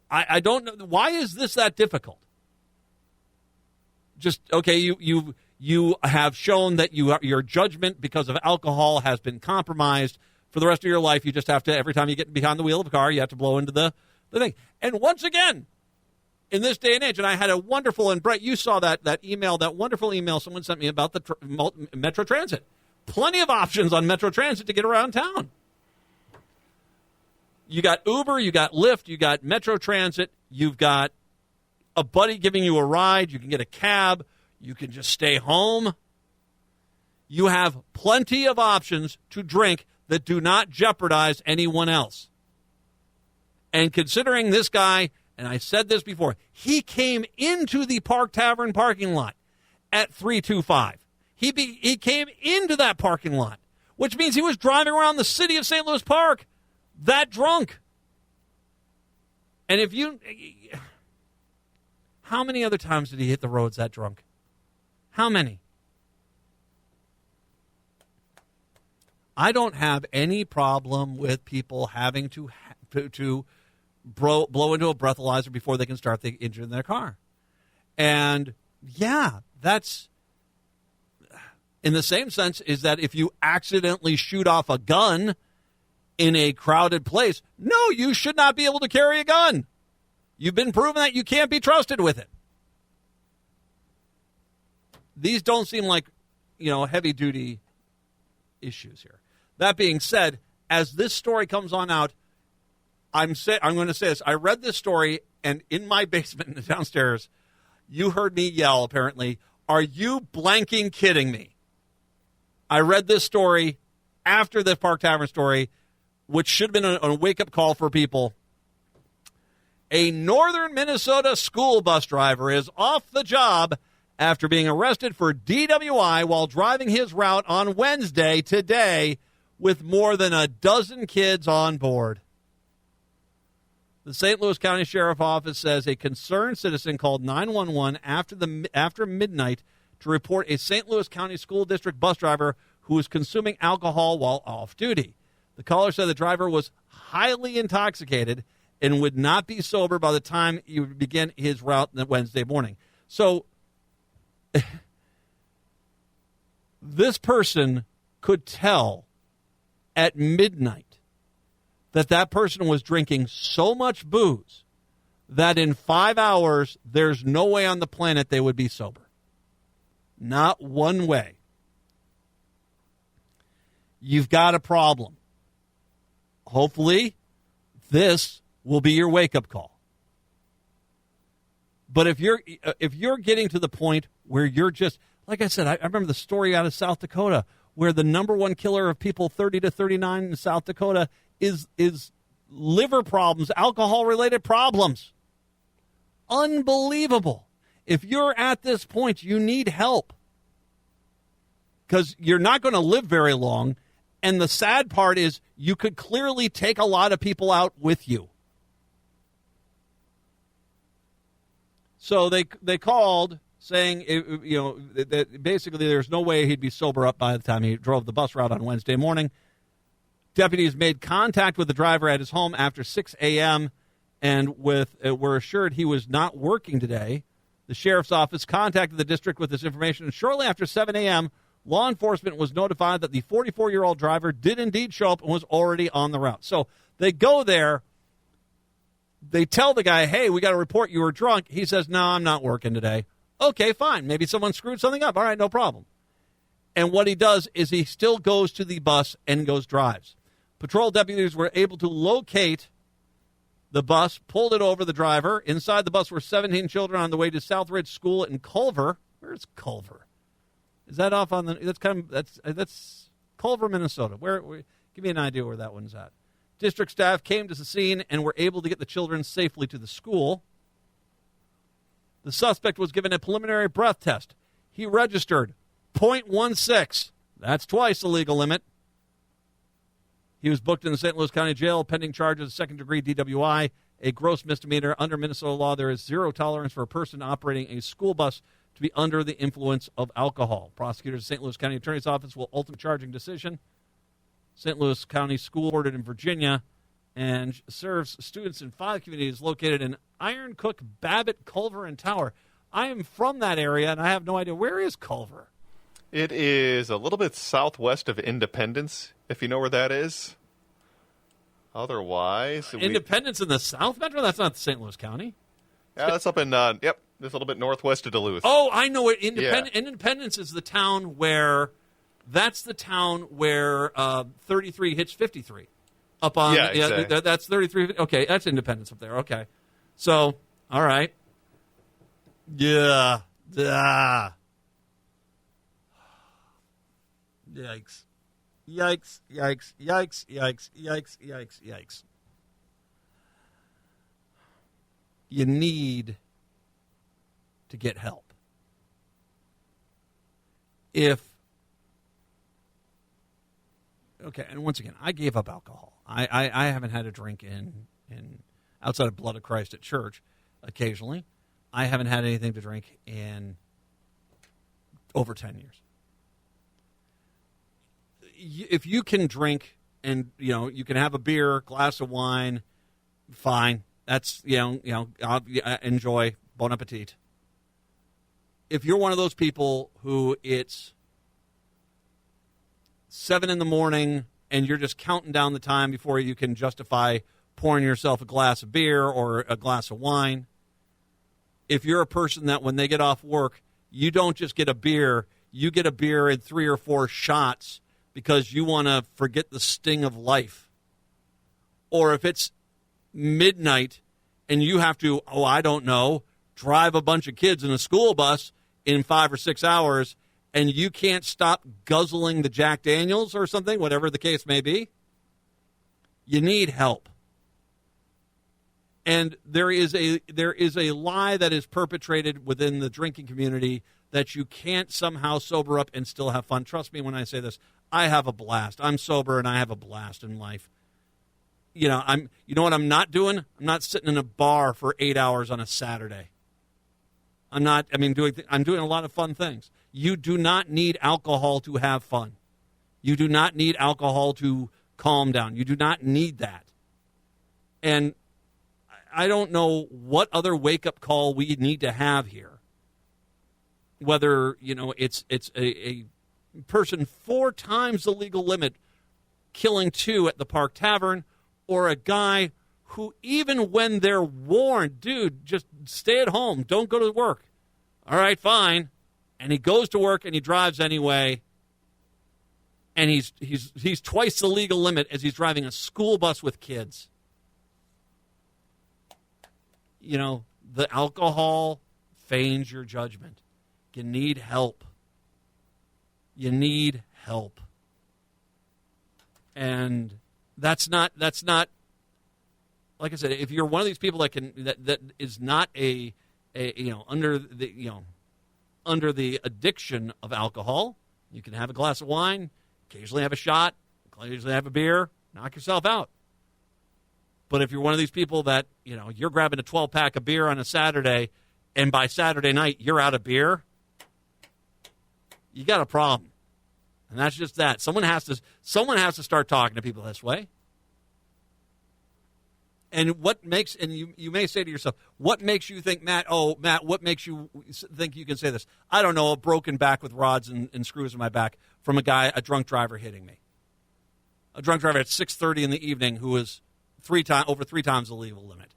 I don't know. Why is this that difficult? Just, okay, you have shown that your judgment because of alcohol has been compromised. For the rest of your life, you just have to, every time you get behind the wheel of a car, you have to blow into the thing. And once again, in this day and age, and I had a wonderful, and Brett, you saw that email, that wonderful email someone sent me about the Metro Transit. Plenty of options on Metro Transit to get around town. You got Uber, you got Lyft, you got Metro Transit, you've got a buddy giving you a ride, you can get a cab, you can just stay home. You have plenty of options to drink that do not jeopardize anyone else. And considering this guy, and I said this before, he came into the Park Tavern parking lot at 325. He came into that parking lot, which means he was driving around the city of St. Louis Park that drunk. And how many other times did he hit the roads that drunk? How many? I don't have any problem with people having to blow into a breathalyzer before they can start the engine in their car. And, yeah, that's, in the same sense, is that if you accidentally shoot off a gun in a crowded place, no, you should not be able to carry a gun. You've been proven that you can't be trusted with it. These don't seem like, heavy-duty issues here. That being said, as this story comes on out, I'm going to say this. I read this story, and in my basement downstairs, you heard me yell, apparently, "Are you blanking kidding me?" I read this story after the Park Tavern story, which should have been a wake-up call for people. A northern Minnesota school bus driver is off the job after being arrested for DWI while driving his route on Wednesday, today, with more than a dozen kids on board. The St. Louis County Sheriff's Office says a concerned citizen called 911 after midnight to report a St. Louis County School District bus driver who was consuming alcohol while off duty. The caller said the driver was highly intoxicated and would not be sober by the time he would begin his route on Wednesday morning. So this person could tell at midnight that person was drinking so much booze that in 5 hours, there's no way on the planet they would be sober. Not one way. You've got a problem. Hopefully, this will be your wake-up call. But if you're getting to the point where you're just, like I said, I remember the story out of South Dakota where the number one killer of people 30 to 39 in South Dakota is liver problems, alcohol-related problems. Unbelievable. If you're at this point, you need help because you're not going to live very long. And the sad part is you could clearly take a lot of people out with you. So they called saying, that basically there's no way he'd be sober up by the time he drove the bus route on Wednesday morning. Deputies made contact with the driver at his home after 6 a.m. and were assured he was not working today. The sheriff's office contacted the district with this information, and shortly after 7 a.m., law enforcement was notified that the 44-year-old driver did indeed show up and was already on the route. So they go there. They tell the guy, hey, we got to report you were drunk. He says, no, I'm not working today. Okay, fine. Maybe someone screwed something up. All right, no problem. And what he does is he still goes to the bus and drives. Patrol deputies were able to locate the bus, pulled it over the driver. Inside the bus were 17 children on the way to Southridge School in Culver. Where's Culver? Is that off on the? That's Culver, Minnesota. Where? Give me an idea where that one's at. District staff came to the scene and were able to get the children safely to the school. The suspect was given a preliminary breath test. He registered .16. That's twice the legal limit. He was booked in the St. Louis County Jail pending charges of second-degree DWI, a gross misdemeanor. Under Minnesota law, there is zero tolerance for a person operating a school bus to be under the influence of alcohol. Prosecutors of St. Louis County Attorney's Office will ultimate charging decision. St. Louis County School Board in Virginia and serves students in 5 communities located in Ironcook, Babbitt, Culver, and Tower. I am from that area, and I have no idea. Where is Culver? It is a little bit southwest of Independence, if you know where that is. Otherwise... Independence in the South Metro? That's not St. Louis County. Yeah, that's up in, just a little bit northwest of Duluth. Oh, I know it. Independence is the town where... That's the town where 33 hits 53. Up on... Yeah, exactly. That's 33... Okay, that's Independence up there. Okay. So, all right. Yeah. Yikes. Yikes. Yikes, yikes, yikes, yikes, yikes, yikes, yikes. You need to get help. Okay, and once again, I gave up alcohol. I haven't had a drink in outside of Blood of Christ at church occasionally. I haven't had anything to drink in over 10 years. If you can drink and, you can have a beer, glass of wine, fine. That's, enjoy. Bon appetit. If you're one of those people who it's 7 a.m. and you're just counting down the time before you can justify pouring yourself a glass of beer or a glass of wine, if you're a person that when they get off work, you don't just get a beer, you get a beer and 3 or 4 shots because you want to forget the sting of life. Or if it's midnight and you have to, I don't know, drive a bunch of kids in a school bus in 5 or 6 hours, and you can't stop guzzling the Jack Daniels or something, whatever the case may be, you need help. And there is a lie that is perpetrated within the drinking community that you can't somehow sober up and still have fun. Trust me when I say this. I have a blast. I'm sober and I have a blast in life. You know what I'm not doing? I'm not sitting in a bar for 8 hours on a Saturday. I'm doing a lot of fun things. You do not need alcohol to have fun. You do not need alcohol to calm down. You do not need that. And I don't know what other wake-up call we need to have here. Whether, it's a person 4 times the legal limit killing 2 at the Park Tavern, or a guy who, even when they're warned, dude, just stay at home, don't go to work. All right, fine. And he goes to work and he drives anyway. And he's twice the legal limit as he's driving a school bus with kids. The alcohol feigns your judgment. You need help. You need help. And that's not like I said, if you're one of these people that is not under the addiction of alcohol, you can have a glass of wine, occasionally have a shot, occasionally have a beer, knock yourself out. But if you're one of these people that, you're grabbing a 12-pack of beer on a Saturday, and by Saturday night you're out of beer, you got a problem. And that's just that. Someone has to start talking to people this way. And you may say to yourself, what makes you think, Matt, what makes you think you can say this? I don't know, a broken back with rods and screws in my back from a drunk driver hitting me. A drunk driver at 6:30 in the evening who was over 3 times the legal limit.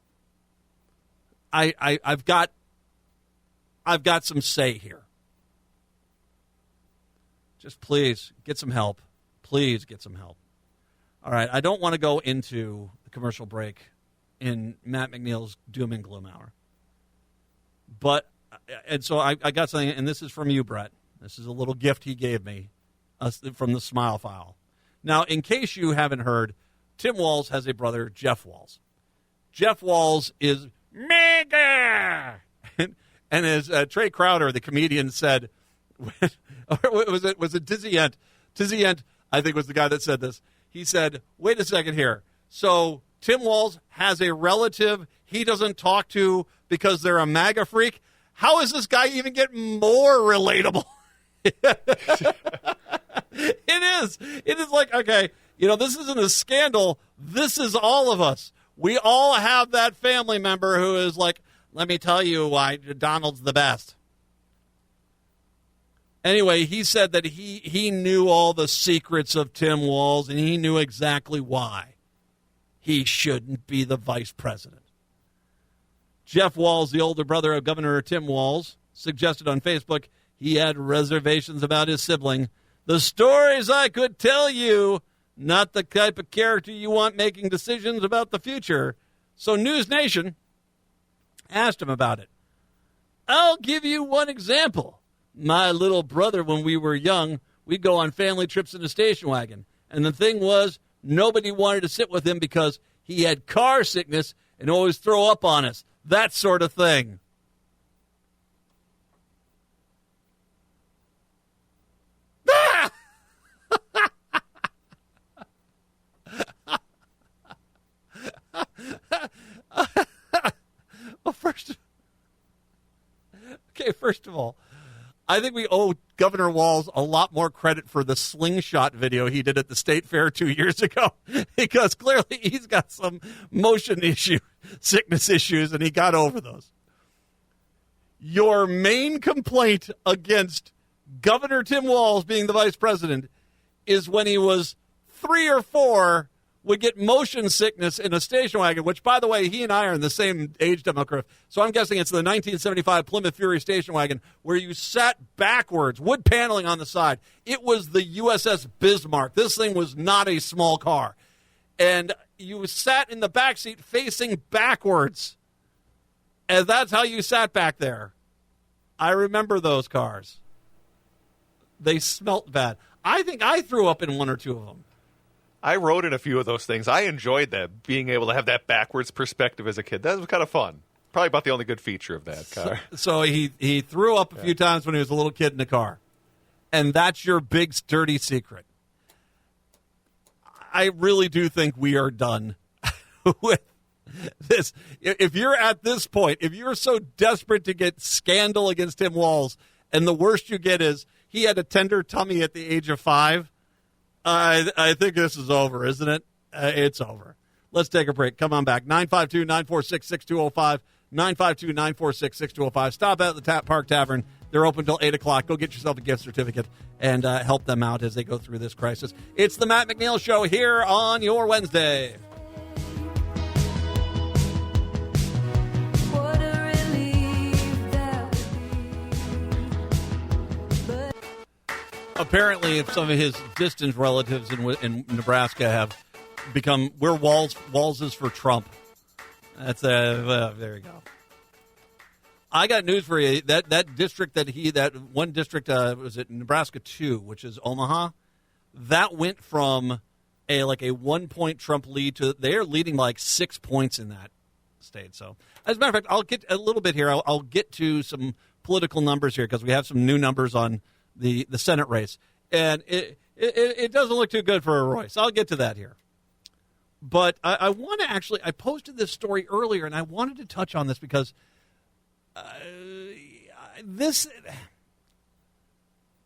I've got some say here. Just please get some help. Please get some help. All right, I don't want to go into the commercial break in Matt McNeil's doom and gloom hour. So I got something, and this is from you, Brett. This is a little gift he gave me from the Smile File. Now, in case you haven't heard, Tim Walz has a brother, Jeff Walz. Jeff Walz is MAGA! And as Trey Crowder, the comedian, said, was it Tizzy Ent? Tizzy Ent, I think, was the guy that said this. He said, wait a second here. So Tim Walz has a relative he doesn't talk to because they're a MAGA freak? How is this guy even get more relatable? It is. It is like, okay, this isn't a scandal. This is all of us. We all have that family member who is like, let me tell you why Donald's the best. Anyway, he said that he knew all the secrets of Tim Walz, and he knew exactly why he shouldn't be the vice president. Jeff Walz, the older brother of Governor Tim Walz, suggested on Facebook he had reservations about his sibling. The stories I could tell you, not the type of character you want making decisions about the future. So News Nation asked him about it. I'll give you one example. My little brother, when we were young, we'd go on family trips in a station wagon. And the thing was, nobody wanted to sit with him because he had car sickness and always throw up on us. That sort of thing. Well, first of all, I think we owe Governor Walz a lot more credit for the slingshot video he did at the State Fair 2 years ago, because clearly he's got some motion sickness issues, and he got over those. Your main complaint against Governor Tim Walz being the vice president is when he was 3 or 4 would get motion sickness in a station wagon, which, by the way, he and I are in the same age demographic. So I'm guessing it's the 1975 Plymouth Fury station wagon where you sat backwards, wood paneling on the side. It was the USS Bismarck. This thing was not a small car. And you sat in the back seat facing backwards. And that's how you sat back there. I remember those cars. They smelt bad. I think I threw up in one or two of them. I rode in a few of those things. I enjoyed that, being able to have that backwards perspective as a kid. That was kind of fun. Probably about the only good feature of that car. So he threw up a few times when he was a little kid in the car. And that's your big, dirty secret. I really do think we are done with this. If you're at this point, if you're so desperate to get scandal against Tim Walz, and the worst you get is he had a tender tummy at the age of 5, I think this is over, isn't it? It's over. Let's take a break. Come on back. 952-946-6205. 952-946-6205. Stop at the Park Tavern. They're open until 8 o'clock. Go get yourself a gift certificate and help them out as they go through this crisis. It's the Matt McNeil Show here on your Wednesday. Apparently, if some of his distant relatives in Nebraska have become, we're Walz's for Trump. That's there you go. I got news for you. That district that one district was it Nebraska 2, which is Omaha. That went from a 1-point Trump lead to they're leading like 6 points in that state. So, as a matter of fact, I'll get a little bit here. I'll get to some political numbers here because we have some new numbers on the Senate race, and it doesn't look too good for Royce. I'll get to that here. But I want to actually, I posted this story earlier, and I wanted to touch on this because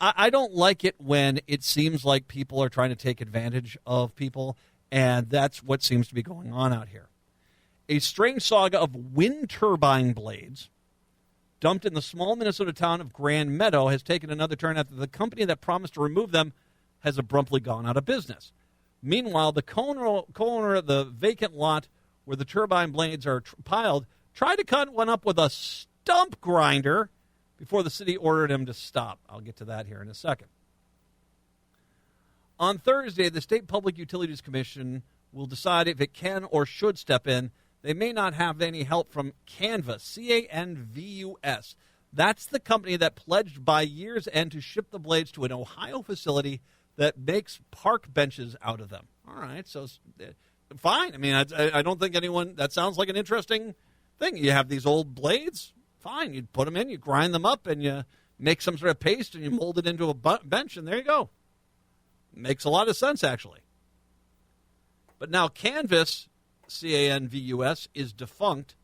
I don't like it when it seems like people are trying to take advantage of people, and that's what seems to be going on out here. A strange saga of wind turbine blades dumped in the small Minnesota town of Grand Meadow has taken another turn after the company that promised to remove them has abruptly gone out of business. Meanwhile, the co-owner of the vacant lot where the turbine blades are piled tried to cut one up with a stump grinder before the city ordered him to stop. I'll get to that here in a second. On Thursday, the State Public Utilities Commission will decide if it can or should step in. They may not have any help from Canvus, C-A-N-V-U-S. That's the company that pledged by year's end to ship the blades to an Ohio facility that makes park benches out of them. All right, so fine. I mean, I don't think anyone, that sounds like an interesting thing. You have these old blades, fine. You put them in, you grind them up, and you make some sort of paste, and you mold it into a bench, and there you go. Makes a lot of sense, actually. But now Canvus, C-A-N-V-U-S, is defunct,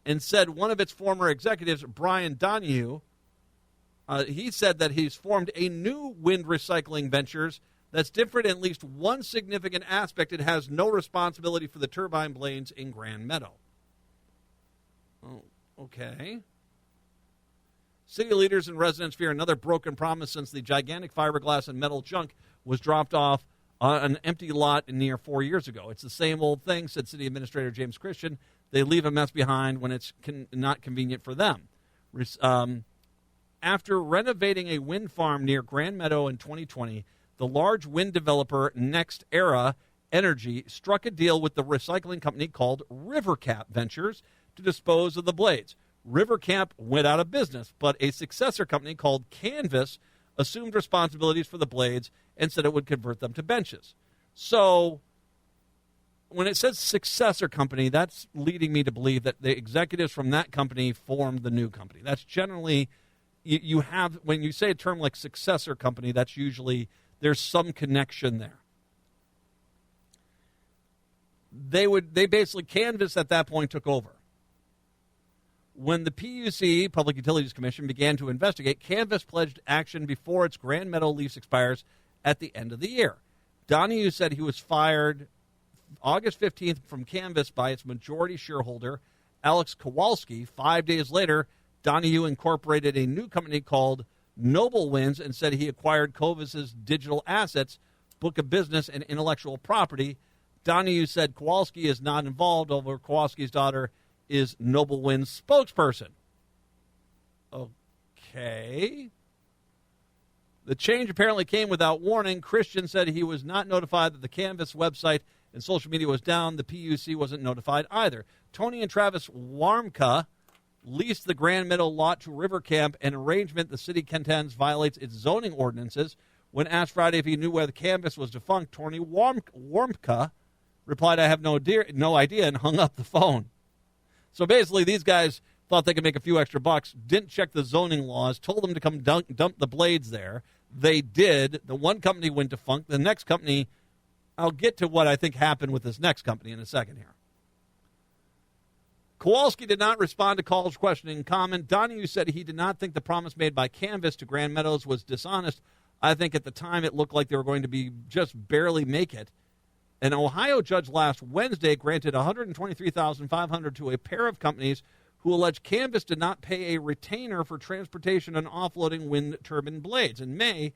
and said one of its former executives, Brian Donahue, he said that he's formed a new wind recycling ventures that's different in at least one significant aspect. It has no responsibility for the turbine blades in Grand Meadow. Oh, okay. City leaders and residents fear another broken promise since the gigantic fiberglass and metal junk was dropped off on an empty lot near 4 years ago. It's the same old thing, said City Administrator James Christian. They leave a mess behind when it's not convenient for them. After renovating a wind farm near Grand Meadow in 2020, the large wind developer Next Era Energy struck a deal with the recycling company called Rivercap Ventures to dispose of the blades. Rivercap went out of business, but a successor company called Canvas assumed responsibilities for the blades and said it would convert them to benches. So when it says successor company, that's leading me to believe that the executives from that company formed the new company. That's generally, you have, when you say a term like successor company, that's usually, there's some connection there. They basically, Canvas at that point took over. When the PUC, Public Utilities Commission, began to investigate, Canvas pledged action before its Grand Meadow lease expires at the end of the year. Donahue said he was fired August 15th from Canvas by its majority shareholder, Alex Kowalski. 5 days later, Donahue incorporated a new company called Noble Winds and said he acquired Canvas's digital assets, book of business, and intellectual property. Donahue said Kowalski is not involved, although Kowalski's daughter is Noble Wind's spokesperson. Okay. The change apparently came without warning. Christian said he was not notified that the Canvas website and social media was down. The PUC wasn't notified either. Tony and Travis Warmka leased the Grand Meadow lot to River Camp, an arrangement the city contends violates its zoning ordinances. When asked Friday if he knew where the Canvas was defunct, Tony Warmka replied, I have no idea, and hung up the phone. So basically, these guys thought they could make a few extra bucks, didn't check the zoning laws, told them to come dump the blades there. They did. The one company went defunct. The next company, I'll get to what I think happened with this next company in a second here. Kowalski did not respond to calls questioning comment. Donahue said he did not think the promise made by Canvas to Grand Meadows was dishonest. I think at the time it looked like they were going to be just barely make it. An Ohio judge last Wednesday granted $123,500 to a pair of companies who alleged Canvas did not pay a retainer for transportation and offloading wind turbine blades. In May,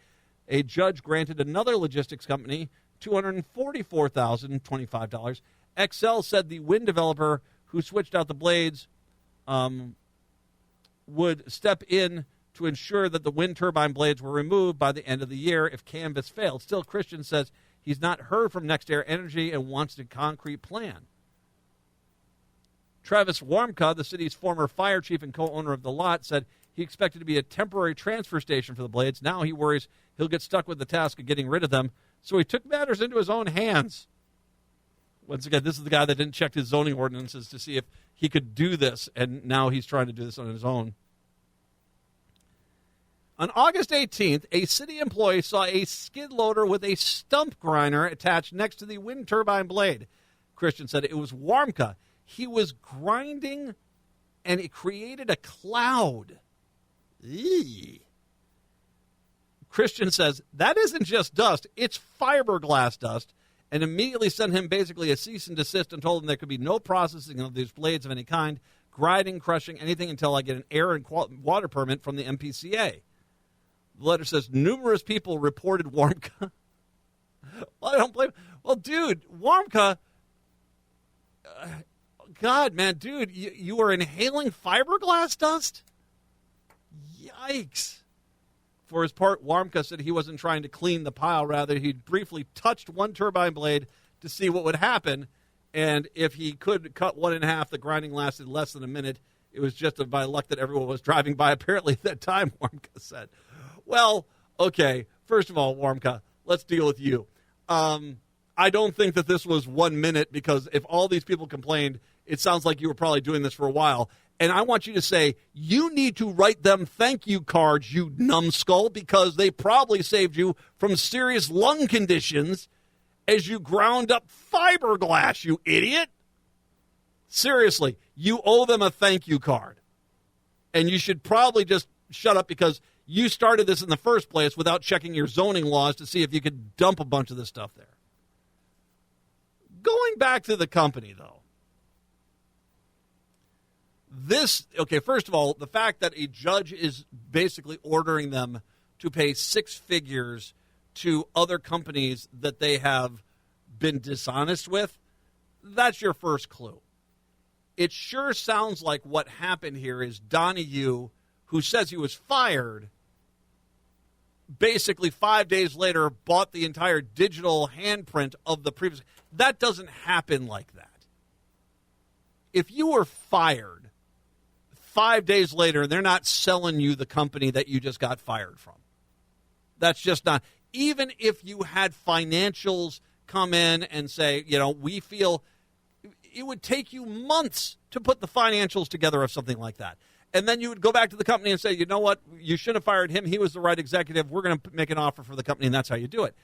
a judge granted another logistics company $244,025. Excel said the wind developer who switched out the blades would step in to ensure that the wind turbine blades were removed by the end of the year if Canvas failed. Still, Christian says he's not heard from NextAir Energy and wants a concrete plan. Travis Warmka, the city's former fire chief and co-owner of the lot, said he expected to be a temporary transfer station for the blades. Now he worries he'll get stuck with the task of getting rid of them, so he took matters into his own hands. Once again, this is the guy that didn't check his zoning ordinances to see if he could do this, and now he's trying to do this on his own. On August 18th, a city employee saw a skid loader with a stump grinder attached next to the wind turbine blade. Christian said it was Warmka. He was grinding, and it created a cloud. Eee. Christian says, that isn't just dust, it's fiberglass dust, and immediately sent him basically a cease and desist and told him there could be no processing of these blades of any kind, grinding, crushing, anything until I get an air and water permit from the MPCA. The letter says, numerous people reported Warmka. Well, I don't blame him. Well, dude, Warmka, God, man, dude, you were inhaling fiberglass dust? Yikes. For his part, Warmka said he wasn't trying to clean the pile. Rather, he briefly touched one turbine blade to see what would happen. And if he could cut one in half, the grinding lasted less than a minute. It was just by luck that everyone was driving by apparently at that time, Warmka said. Well, okay, first of all, Warmka, let's deal with you. I don't think that this was 1 minute, because if all these people complained, it sounds like you were probably doing this for a while. And I want you to say, you need to write them thank you cards, you numbskull, because they probably saved you from serious lung conditions as you ground up fiberglass, you idiot. Seriously, you owe them a thank you card. And you should probably just shut up, because you started this in the first place without checking your zoning laws to see if you could dump a bunch of this stuff there. Going back to the company, though. First of all, the fact that a judge is basically ordering them to pay six figures to other companies that they have been dishonest with, that's your first clue. It sure sounds like what happened here is Donahue, who says he was fired, basically 5 days later bought the entire digital handprint of the previous. That doesn't happen like that. If you were fired 5 days later and they're not selling you the company that you just got fired from, that's just not. Even if you had financials come in and say, we feel, it would take you months to put the financials together of something like that. And then you would go back to the company and say, you know what, you should have fired him. He was the right executive. We're going to make an offer for the company, and that's how you do it.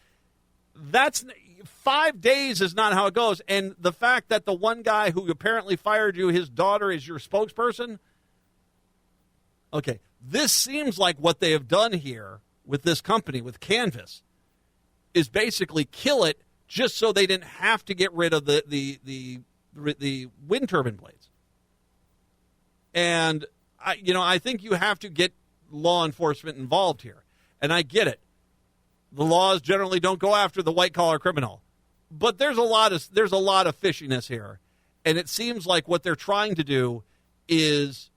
5 days is not how it goes. And the fact that the one guy who apparently fired you, his daughter is your spokesperson. Okay, this seems like what they have done here with this company, with Canvas, is basically kill it just so they didn't have to get rid of the wind turbine blades. And I think you have to get law enforcement involved here. And I get it. The laws generally don't go after the white-collar criminal. But there's a lot of fishiness here, and it seems like what they're trying to do is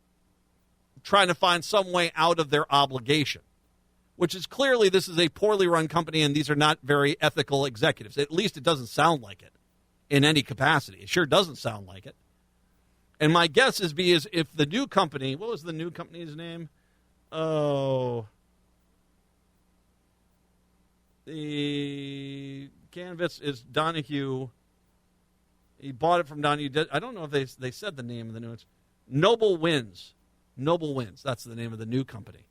trying to find some way out of their obligation, which is clearly this is a poorly run company, and these are not very ethical executives. At least it doesn't sound like it in any capacity. It sure doesn't sound like it. And my guess is if the new company, what was the new company's name? Oh, the canvas is Donahue. He bought it from Donahue. I don't know if they said the name of the new one. Noble Winds. Noble Winds. That's the name of the new company.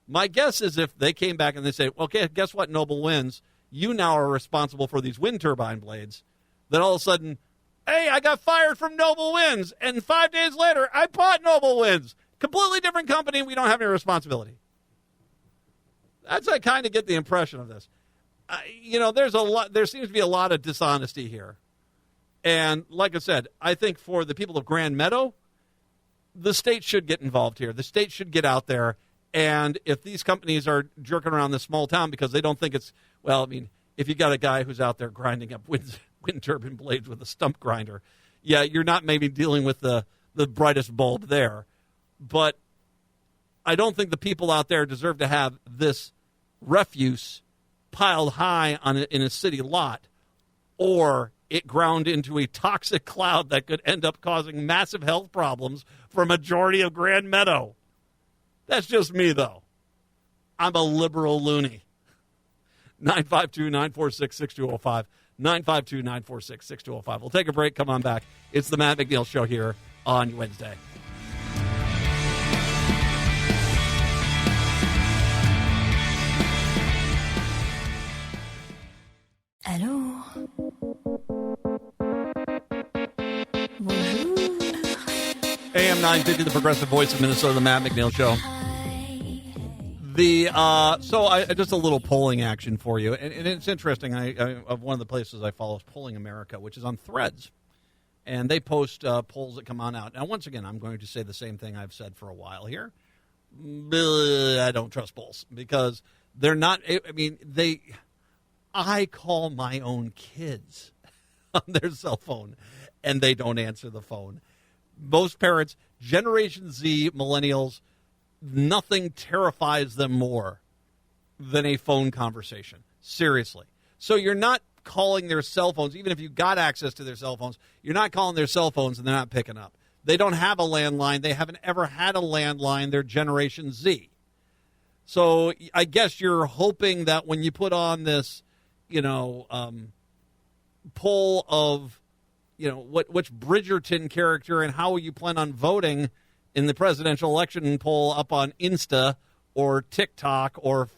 My guess is if they came back and they say, okay, guess what, Noble Winds? You now are responsible for these wind turbine blades. Then all of a sudden, hey, I got fired from Noble Winds. And 5 days later, I bought Noble Winds. Completely different company. We don't have any responsibility. That's I kind of get the impression of this. There seems to be a lot of dishonesty here. And like I said, I think for the people of Grand Meadow, the state should get involved here. The state should get out there. And if these companies are jerking around this small town because they don't think it's, well, I mean, if you got a guy who's out there grinding up wind turbine blades with a stump grinder, yeah, you're not maybe dealing with the brightest bulb there. But I don't think the people out there deserve to have this refuse piled high in a city lot, or it ground into a toxic cloud that could end up causing massive health problems for a majority of Grand Meadow. That's just me, though. I'm a liberal loony. 952-946-6205. 952-946-6205. We'll take a break. Come on back. It's the Matt McNeil Show here on Wednesday. Allô? Bonjour. AM 950, the progressive voice of Minnesota, the Matt McNeil Show. Just a little polling action for you, and it's interesting. Of one of the places I follow is Polling America, which is on Threads, and they post polls that come on out. Now, once again, I'm going to say the same thing I've said for a while here. I don't trust polls because they're not. I mean, I call my own kids on their cell phone, and they don't answer the phone. Most parents, Generation Z, millennials, nothing terrifies them more than a phone conversation. Seriously. So you're not calling their cell phones, even if you got access to their cell phones, you're not calling their cell phones and they're not picking up. They don't have a landline. They haven't ever had a landline. They're Generation Z. So I guess you're hoping that when you put on this, poll of, which Bridgerton character and how you plan on voting in the presidential election poll up on Insta or TikTok or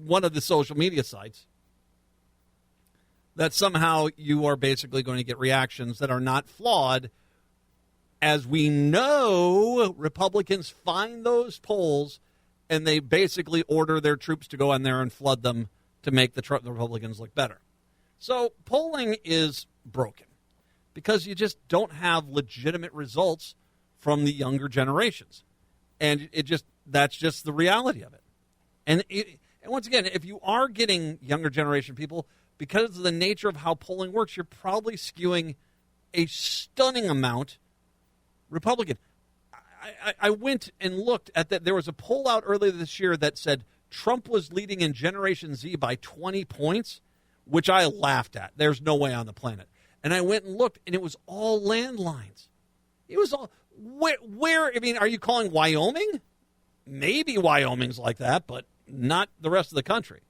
one of the social media sites, that somehow you are basically going to get reactions that are not flawed. As we know, Republicans find those polls and they basically order their troops to go in there and flood them to make the Republicans look better. So polling is broken because you just don't have legitimate results from the younger generations. And that's just the reality of it. And once again, if you are getting younger generation people, because of the nature of how polling works, you're probably skewing a stunning amount Republican. I went and looked at that. There was a poll out earlier this year that said Trump was leading in Generation Z by 20 points, which I laughed at. There's no way on the planet. And I went and looked, and it was all landlines. It was all where I mean, are you calling Wyoming? Maybe Wyoming's like that, but not the rest of the country.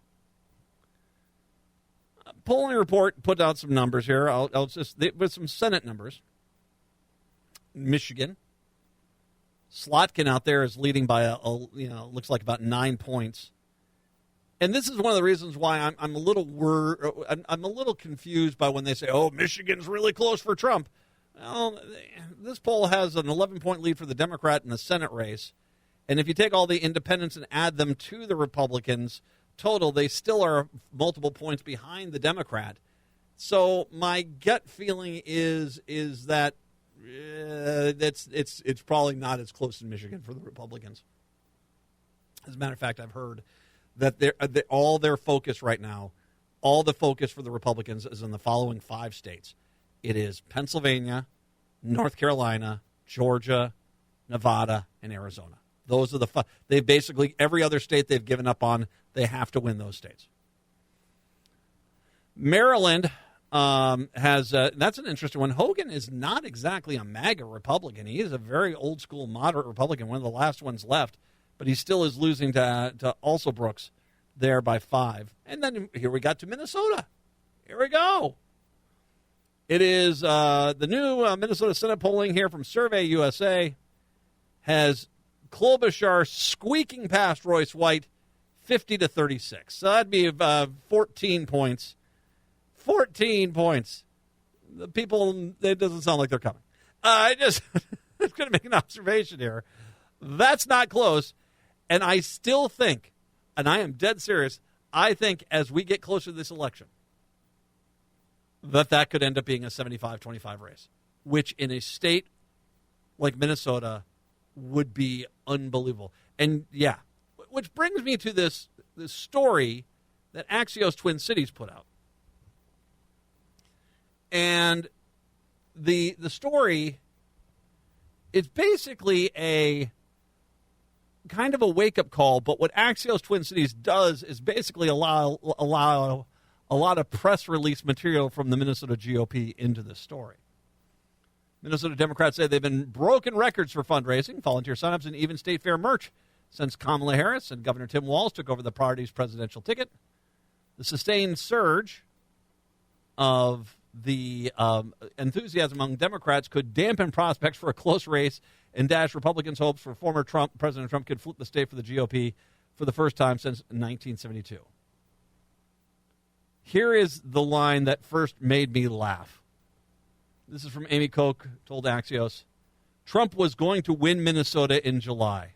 Polling report put out some numbers here. I'll just with some Senate numbers. Michigan, Slotkin out there is leading by looks like about 9 points. And this is one of the reasons why I'm a little I'm a little confused by when they say, "Oh, Michigan's really close for Trump." Well, this poll has an 11-point lead for the Democrat in the Senate race, and if you take all the independents and add them to the Republicans total, they still are multiple points behind the Democrat. So my gut feeling is that it's probably not as close in Michigan for the Republicans. As a matter of fact, I've heard that all their focus right now, all the focus for the Republicans is in the following 5 states. It is Pennsylvania, North Carolina, Georgia, Nevada, and Arizona. Those are the they basically, every other state they've given up on, they have to win those states. Maryland has, that's an interesting one. Hogan is not exactly a MAGA Republican. He is a very old school moderate Republican, one of the last ones left, but he still is losing to also Brooks there by 5. And then here we got to Minnesota. Here we go. It is the new Minnesota Senate polling here from Survey USA has Klobuchar squeaking past Royce White 50-36. So that'd be 14 points. 14 points. The people, it doesn't sound like they're coming. I'm going to make an observation here. That's not close. And I still think, and I am dead serious, I think as we get closer to this election, that could end up being a 75-25 race, which in a state like Minnesota would be unbelievable. And, yeah, which brings me to this story that Axios Twin Cities put out. And the story is basically a kind of a wake-up call, but what Axios Twin Cities does is basically allow a lot of press release material from the Minnesota GOP into this story. Minnesota Democrats say they've been broken records for fundraising, volunteer signups, and even state fair merch since Kamala Harris and Governor Tim Walz took over the party's presidential ticket. The sustained surge of the enthusiasm among Democrats could dampen prospects for a close race and dash Republicans' hopes for former President Trump could flip the state for the GOP for the first time since 1972. Here is the line that first made me laugh. This is from Amy Koch, told Axios. Trump was going to win Minnesota in July.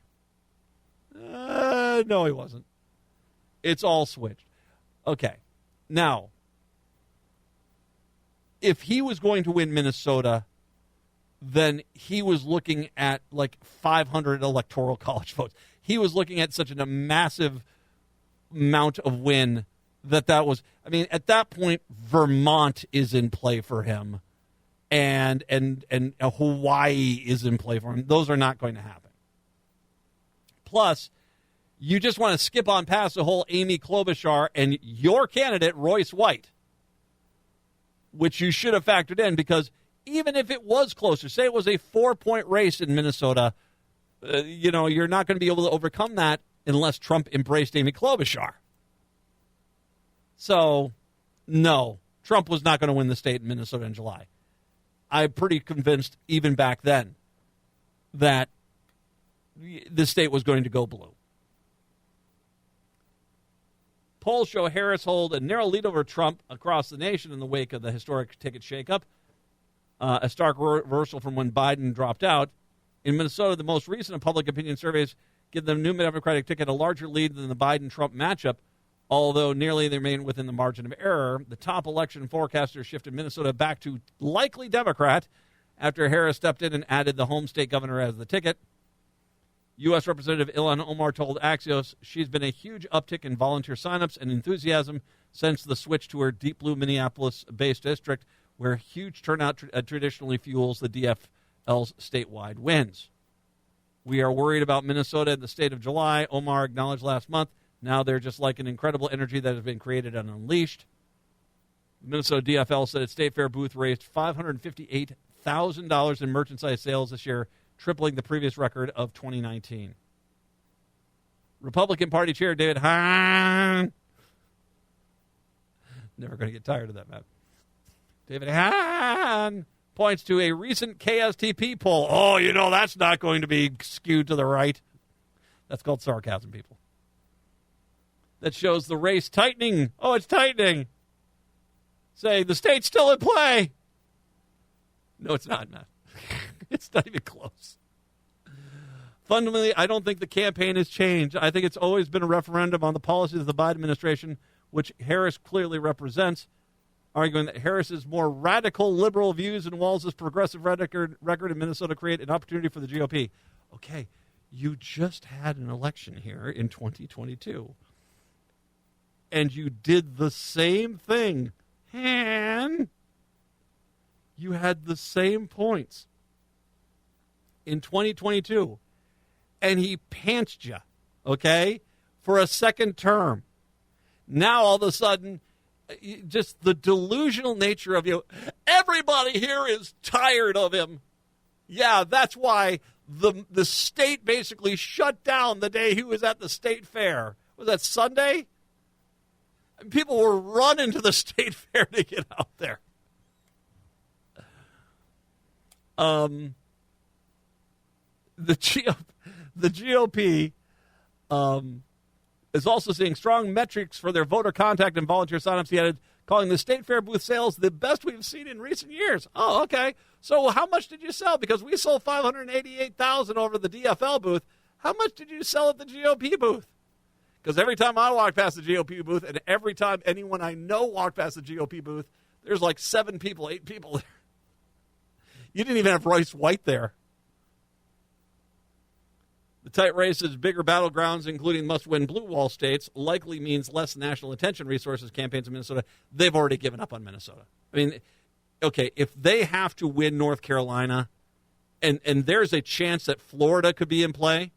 No, he wasn't. It's all switched. Okay. Now, if he was going to win Minnesota, then he was looking at like 500 electoral college votes. He was looking at such a massive amount of win that was, I mean, at that point, Vermont is in play for him. And Hawaii is in play for him. Those are not going to happen. Plus, you just want to skip on past the whole Amy Klobuchar and your candidate, Royce White, which you should have factored in, because even if it was closer, say it was a 4-point race in Minnesota, you're not going to be able to overcome that unless Trump embraced Amy Klobuchar. So, no, Trump was not going to win the state in Minnesota in July. I'm pretty convinced even back then that the state was going to go blue. Polls show Harris hold a narrow lead over Trump across the nation in the wake of the historic ticket shakeup, a stark reversal from when Biden dropped out. In Minnesota, the most recent public opinion surveys give the new Democratic ticket a larger lead than the Biden-Trump matchup, although nearly they remain within the margin of error. The top election forecasters shifted Minnesota back to likely Democrat after Harris stepped in and added the home state governor as the ticket. U.S. Representative Ilhan Omar told Axios she's been a huge uptick in volunteer signups and enthusiasm since the switch to her deep blue Minneapolis-based district, where huge turnout traditionally fuels the DFL's statewide wins. We are worried about Minnesota in the state of July, Omar acknowledged last month. Now they're just like an incredible energy that has been created and unleashed. Minnesota DFL said its state fair booth raised $558,000 in merchandise sales this year, tripling the previous record of 2019. Republican Party Chair David Hahn. Never going to get tired of that, Matt. David Hahn points to a recent KSTP poll. Oh, that's not going to be skewed to the right. That's called sarcasm, people. That shows the race tightening. Oh, it's tightening. Say, the state's still in play. No, it's not, Matt. It's not even close. Fundamentally, I don't think the campaign has changed. I think it's always been a referendum on the policies of the Biden administration, which Harris clearly represents, arguing that Harris's more radical liberal views and Walz's progressive record in Minnesota create an opportunity for the GOP. Okay, you just had an election here in 2022. and you did the same thing, Han, you had the same points in 2022, and he pantsed you, okay, for a second term. Now, all of a sudden, just the delusional nature of you, everybody here is tired of him. Yeah, that's why the state basically shut down the day he was at the state fair. Was that Sunday? People were running to the state fair to get out there. The GOP is also seeing strong metrics for their voter contact and volunteer signups. He added, calling the state fair booth sales the best we've seen in recent years. Oh, okay. So how much did you sell? Because we sold $588,000 over the DFL booth. How much did you sell at the GOP booth? Because every time I walk past the GOP booth, and every time anyone I know walked past the GOP booth, there's like 7 people, 8 people there. You didn't even have Royce White there. The tight races, bigger battlegrounds, including must-win blue wall states, likely means less national attention resources campaigns in Minnesota. They've already given up on Minnesota. I mean, okay, if they have to win North Carolina, and there's a chance that Florida could be in play,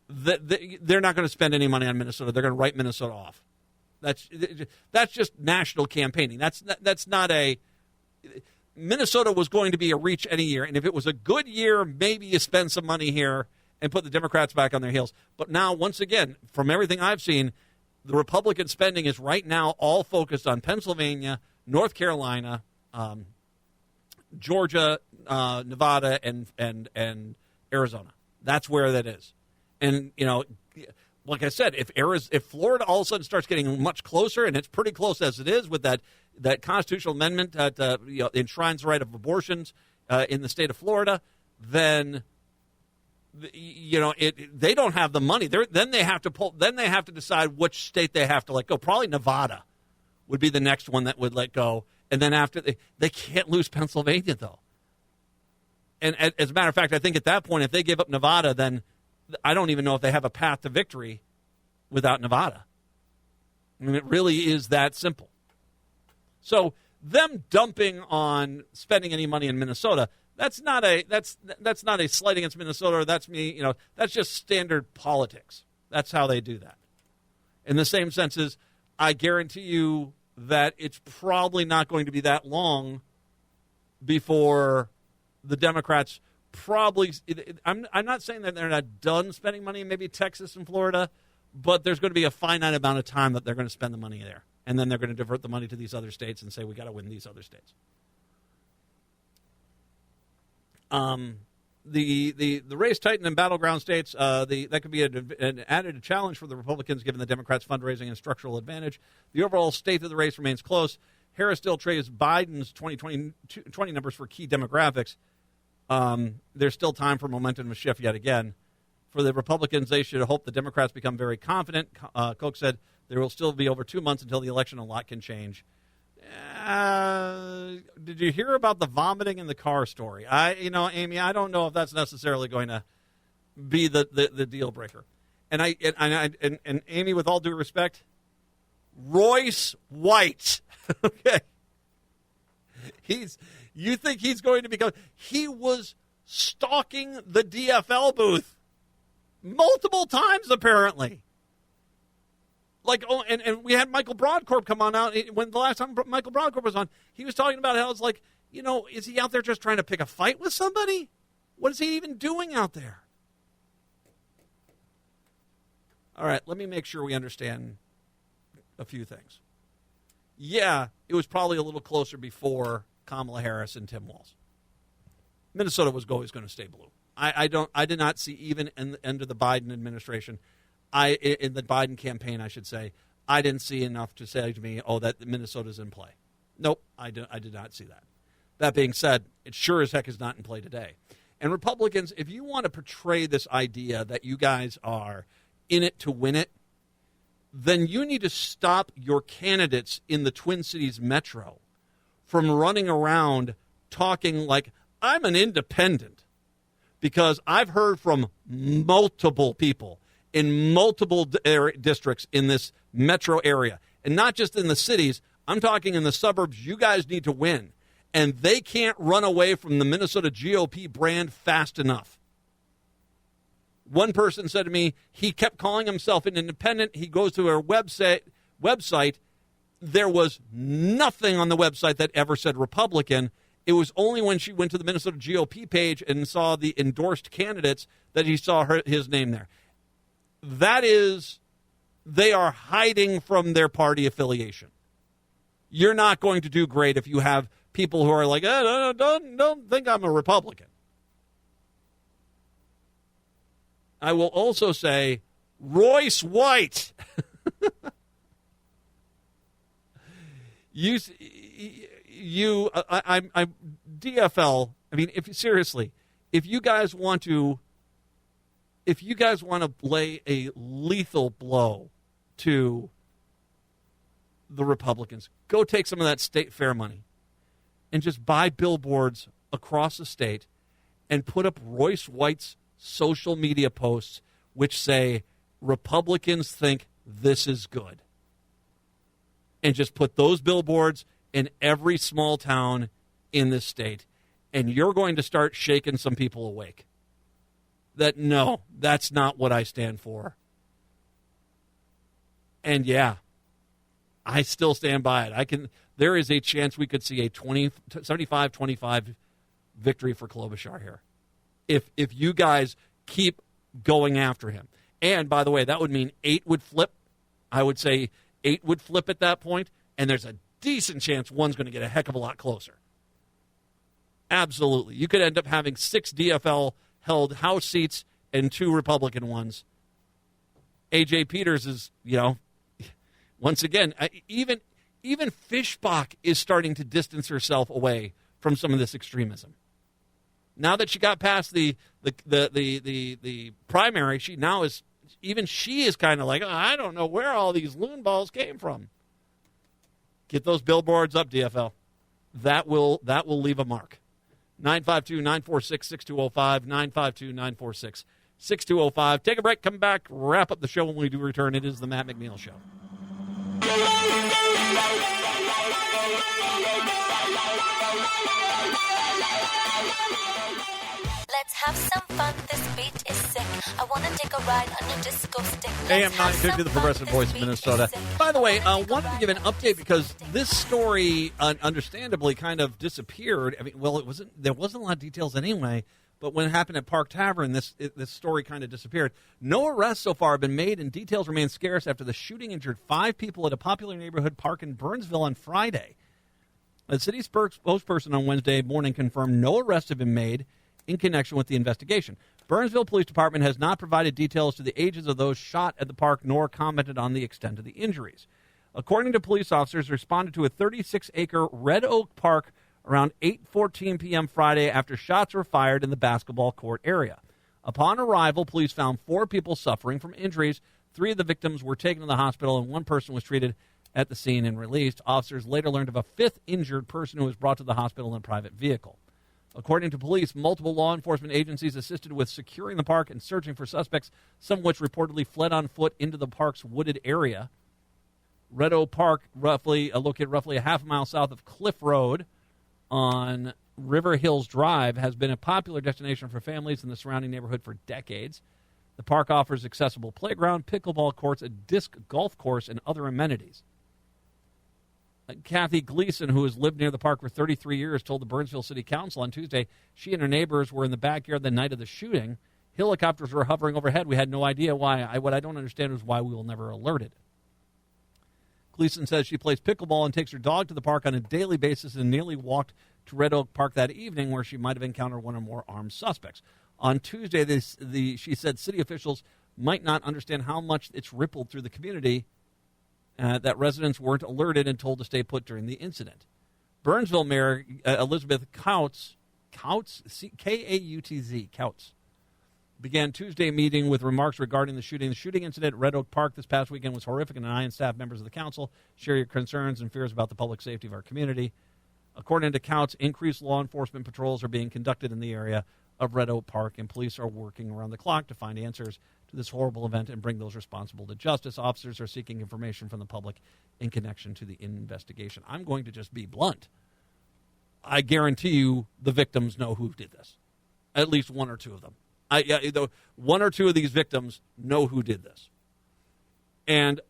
they're not going to spend any money on Minnesota. They're going to write Minnesota off. That's just national campaigning. That's not a... Minnesota was going to be a reach any year, and if it was a good year, maybe you spend some money here and put the Democrats back on their heels. But now, once again, from everything I've seen, the Republican spending is right now all focused on Pennsylvania, North Carolina, Georgia, Nevada, and Arizona. That's where that is. And, you know, like I said, if Florida all of a sudden starts getting much closer, and it's pretty close as it is with that constitutional amendment that enshrines the right of abortions in the state of Florida, then they don't have the money. Then they have to decide which state they have to let go. Probably Nevada would be the next one that would let go. And then after they can't lose Pennsylvania, though. And as a matter of fact, I think at that point, if they give up Nevada, then I don't even know if they have a path to victory without Nevada. I mean, it really is that simple. So them dumping on spending any money in Minnesota, that's not a slight against Minnesota. That's me, that's just standard politics. That's how they do that. In the same sense as I guarantee you that it's probably not going to be that long before the Democrats probably, I'm not saying that they're not done spending money in maybe Texas and Florida, but there's going to be a finite amount of time that they're going to spend the money there. And then they're going to divert the money to these other states and say, we got to win these other states. The race tightened in battleground states. That could be an added challenge for the Republicans, given the Democrats' fundraising and structural advantage. The overall state of the race remains close. Harris still trails Biden's 2020 numbers for key demographics. There's still time for momentum to shift yet again. For the Republicans, they should hope the Democrats become very confident. Koch said there will still be over 2 months until the election. A lot can change. Did you hear about the vomiting in the car story? Amy, I don't know if that's necessarily going to be the deal breaker. And Amy, with all due respect, Royce White, okay, you think he's going to become? He was stalking the DFL booth multiple times, apparently. And we had Michael Broadcorp come on out. When the last time Michael Broadcorp was on, he was talking about how it's like, is he out there just trying to pick a fight with somebody? What is he even doing out there? All right, let me make sure we understand a few things. Yeah, it was probably a little closer before Kamala Harris and Tim Walz. Minnesota was always going to stay blue. I did not see, even in the end of the Biden administration, in the Biden campaign, I should say, I didn't see enough to say to me, that Minnesota's in play. Nope, I did not see that. That being said, it sure as heck is not in play today. And Republicans, if you want to portray this idea that you guys are in it to win it, then you need to stop your candidates in the Twin Cities Metro from running around talking like, I'm an independent. Because I've heard from multiple people, in multiple districts in this metro area. And not just in the cities. I'm talking in the suburbs. You guys need to win. And they can't run away from the Minnesota GOP brand fast enough. One person said to me, he kept calling himself an independent. He goes to her website. There was nothing on the website that ever said Republican. It was only when she went to the Minnesota GOP page and saw the endorsed candidates that he saw his name there. That is, they are hiding from their party affiliation. You're not going to do great if you have people who are like, don't think I'm a Republican. I will also say, Royce White. I'm DFL. I mean, if you guys want to lay a lethal blow to the Republicans, go take some of that state fair money and just buy billboards across the state and put up Royce White's social media posts which say Republicans think this is good. And just put those billboards in every small town in this state, and you're going to start shaking some people awake. That, no, that's not what I stand for. And yeah, I still stand by it. There is a chance we could see a 75-25 victory for Klobuchar here. If you guys keep going after him. And by the way, that would mean 8 would flip. I would say 8 would flip at that point, and there's a decent chance one's going to get a heck of a lot closer. Absolutely. You could end up having 6 DFL-held House seats and 2 Republican ones. A.J. Peters is, once again, even Fishbach is starting to distance herself away from some of this extremism. Now that she got past the primary, she is kind of like, I don't know where all these loon balls came from. Get those billboards up, DFL. That will leave a mark. 952-946-6205, 952-946-6205. Take a break, come back, wrap up the show when we do return. It is the Matt McNeil Show. Let's have some fun. This beat is sick. I want to take a ride on your disco stick. AM 950, the Progressive Voice of Minnesota. By the way, I wanted to give an update because this story, understandably, kind of disappeared. I mean, there wasn't a lot of details anyway, but when it happened at Park Tavern, this story kind of disappeared. No arrests so far have been made, and details remain scarce after the shooting injured 5 people at a popular neighborhood park in Burnsville on Friday. The city's spokesperson on Wednesday morning confirmed no arrests have been made in connection with the investigation. Burnsville Police Department has not provided details to the ages of those shot at the park nor commented on the extent of the injuries. According to police officers, responded to a 36-acre Red Oak Park around 8:14 p.m. Friday after shots were fired in the basketball court area. Upon arrival, police found 4 people suffering from injuries. 3 of the victims were taken to the hospital, and 1 person was treated at the scene and released. Officers later learned of a 5th injured person who was brought to the hospital in a private vehicle. According to police, multiple law enforcement agencies assisted with securing the park and searching for suspects, some of which reportedly fled on foot into the park's wooded area. Red Oak Park, located roughly a half mile south of Cliff Road on River Hills Drive, has been a popular destination for families in the surrounding neighborhood for decades. The park offers accessible playground, pickleball courts, a disc golf course, and other amenities. Kathy Gleason, who has lived near the park for 33 years, told the Burnsville City Council on Tuesday she and her neighbors were in the backyard the night of the shooting. Helicopters were hovering overhead. We had no idea why. What I don't understand is why we were never alerted. Gleason says she plays pickleball and takes her dog to the park on a daily basis and nearly walked to Red Oak Park that evening where she might have encountered one or more armed suspects. On Tuesday, she said city officials might not understand how much it's rippled through the community, that residents weren't alerted and told to stay put during the incident. Burnsville Mayor Elizabeth Kautz, K-A-U-T-Z, Kautz, began Tuesday meeting with remarks regarding the shooting. The shooting incident at Red Oak Park this past weekend was horrific, and I and staff members of the council share your concerns and fears about the public safety of our community. According to Kautz, increased law enforcement patrols are being conducted in the area of Red Oak Park, and police are working around the clock to find answers to this horrible event and bring those responsible to justice. Officers are seeking information from the public in connection to the investigation. I'm going to just be blunt. I guarantee you the victims know who did this. At least one or two of them. One or two of these victims know who did this. And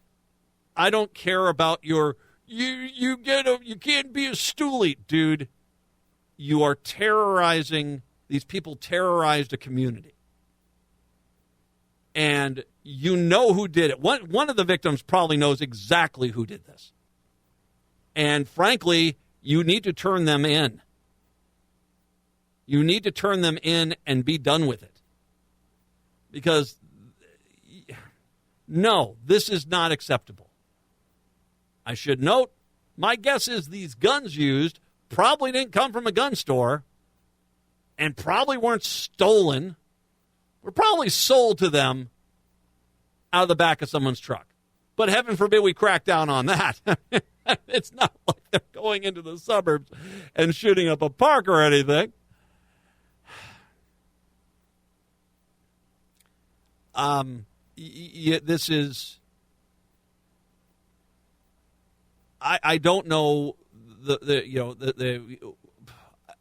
I don't care about your, you can't be a stoolie, dude. You are terrorizing, these people terrorized a community. And you know who did it. One of the victims probably knows exactly who did this. And frankly, you need to turn them in. You need to turn them in and be done with it. Because, no, this is not acceptable. I should note, my guess is these guns used probably didn't come from a gun store and probably weren't stolen. Were probably sold to them out of the back of someone's truck. But heaven forbid we crack down on that. It's not like they're going into the suburbs and shooting up a park or anything. This is... I don't know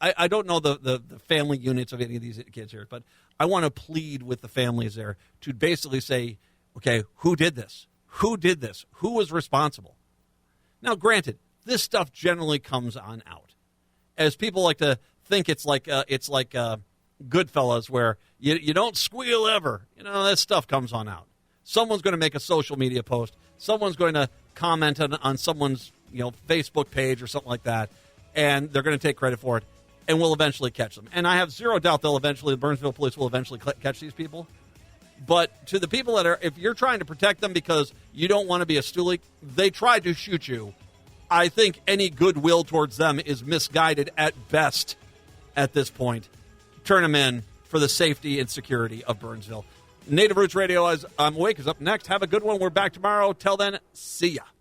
I don't know the family units of any of these kids here, but I want to plead with the families there to basically say, okay, who did this? Who did this? Who was responsible? Now, granted, this stuff generally comes on out, as people like to think it's like Goodfellas, where you don't squeal ever. That stuff comes on out. Someone's going to make a social media post. Someone's going to comment on someone's Facebook page or something like that, and they're going to take credit for it, and we'll eventually catch them. And I have zero doubt the Burnsville police will eventually catch these people. But to the people that are, if you're trying to protect them because you don't want to be a stoolie, they tried to shoot you. I think any goodwill towards them is misguided at best at this point. Turn them in for the safety and security of Burnsville. Native Roots Radio, as I'm awake, is up next. Have a good one. We're back tomorrow. Till then, see ya.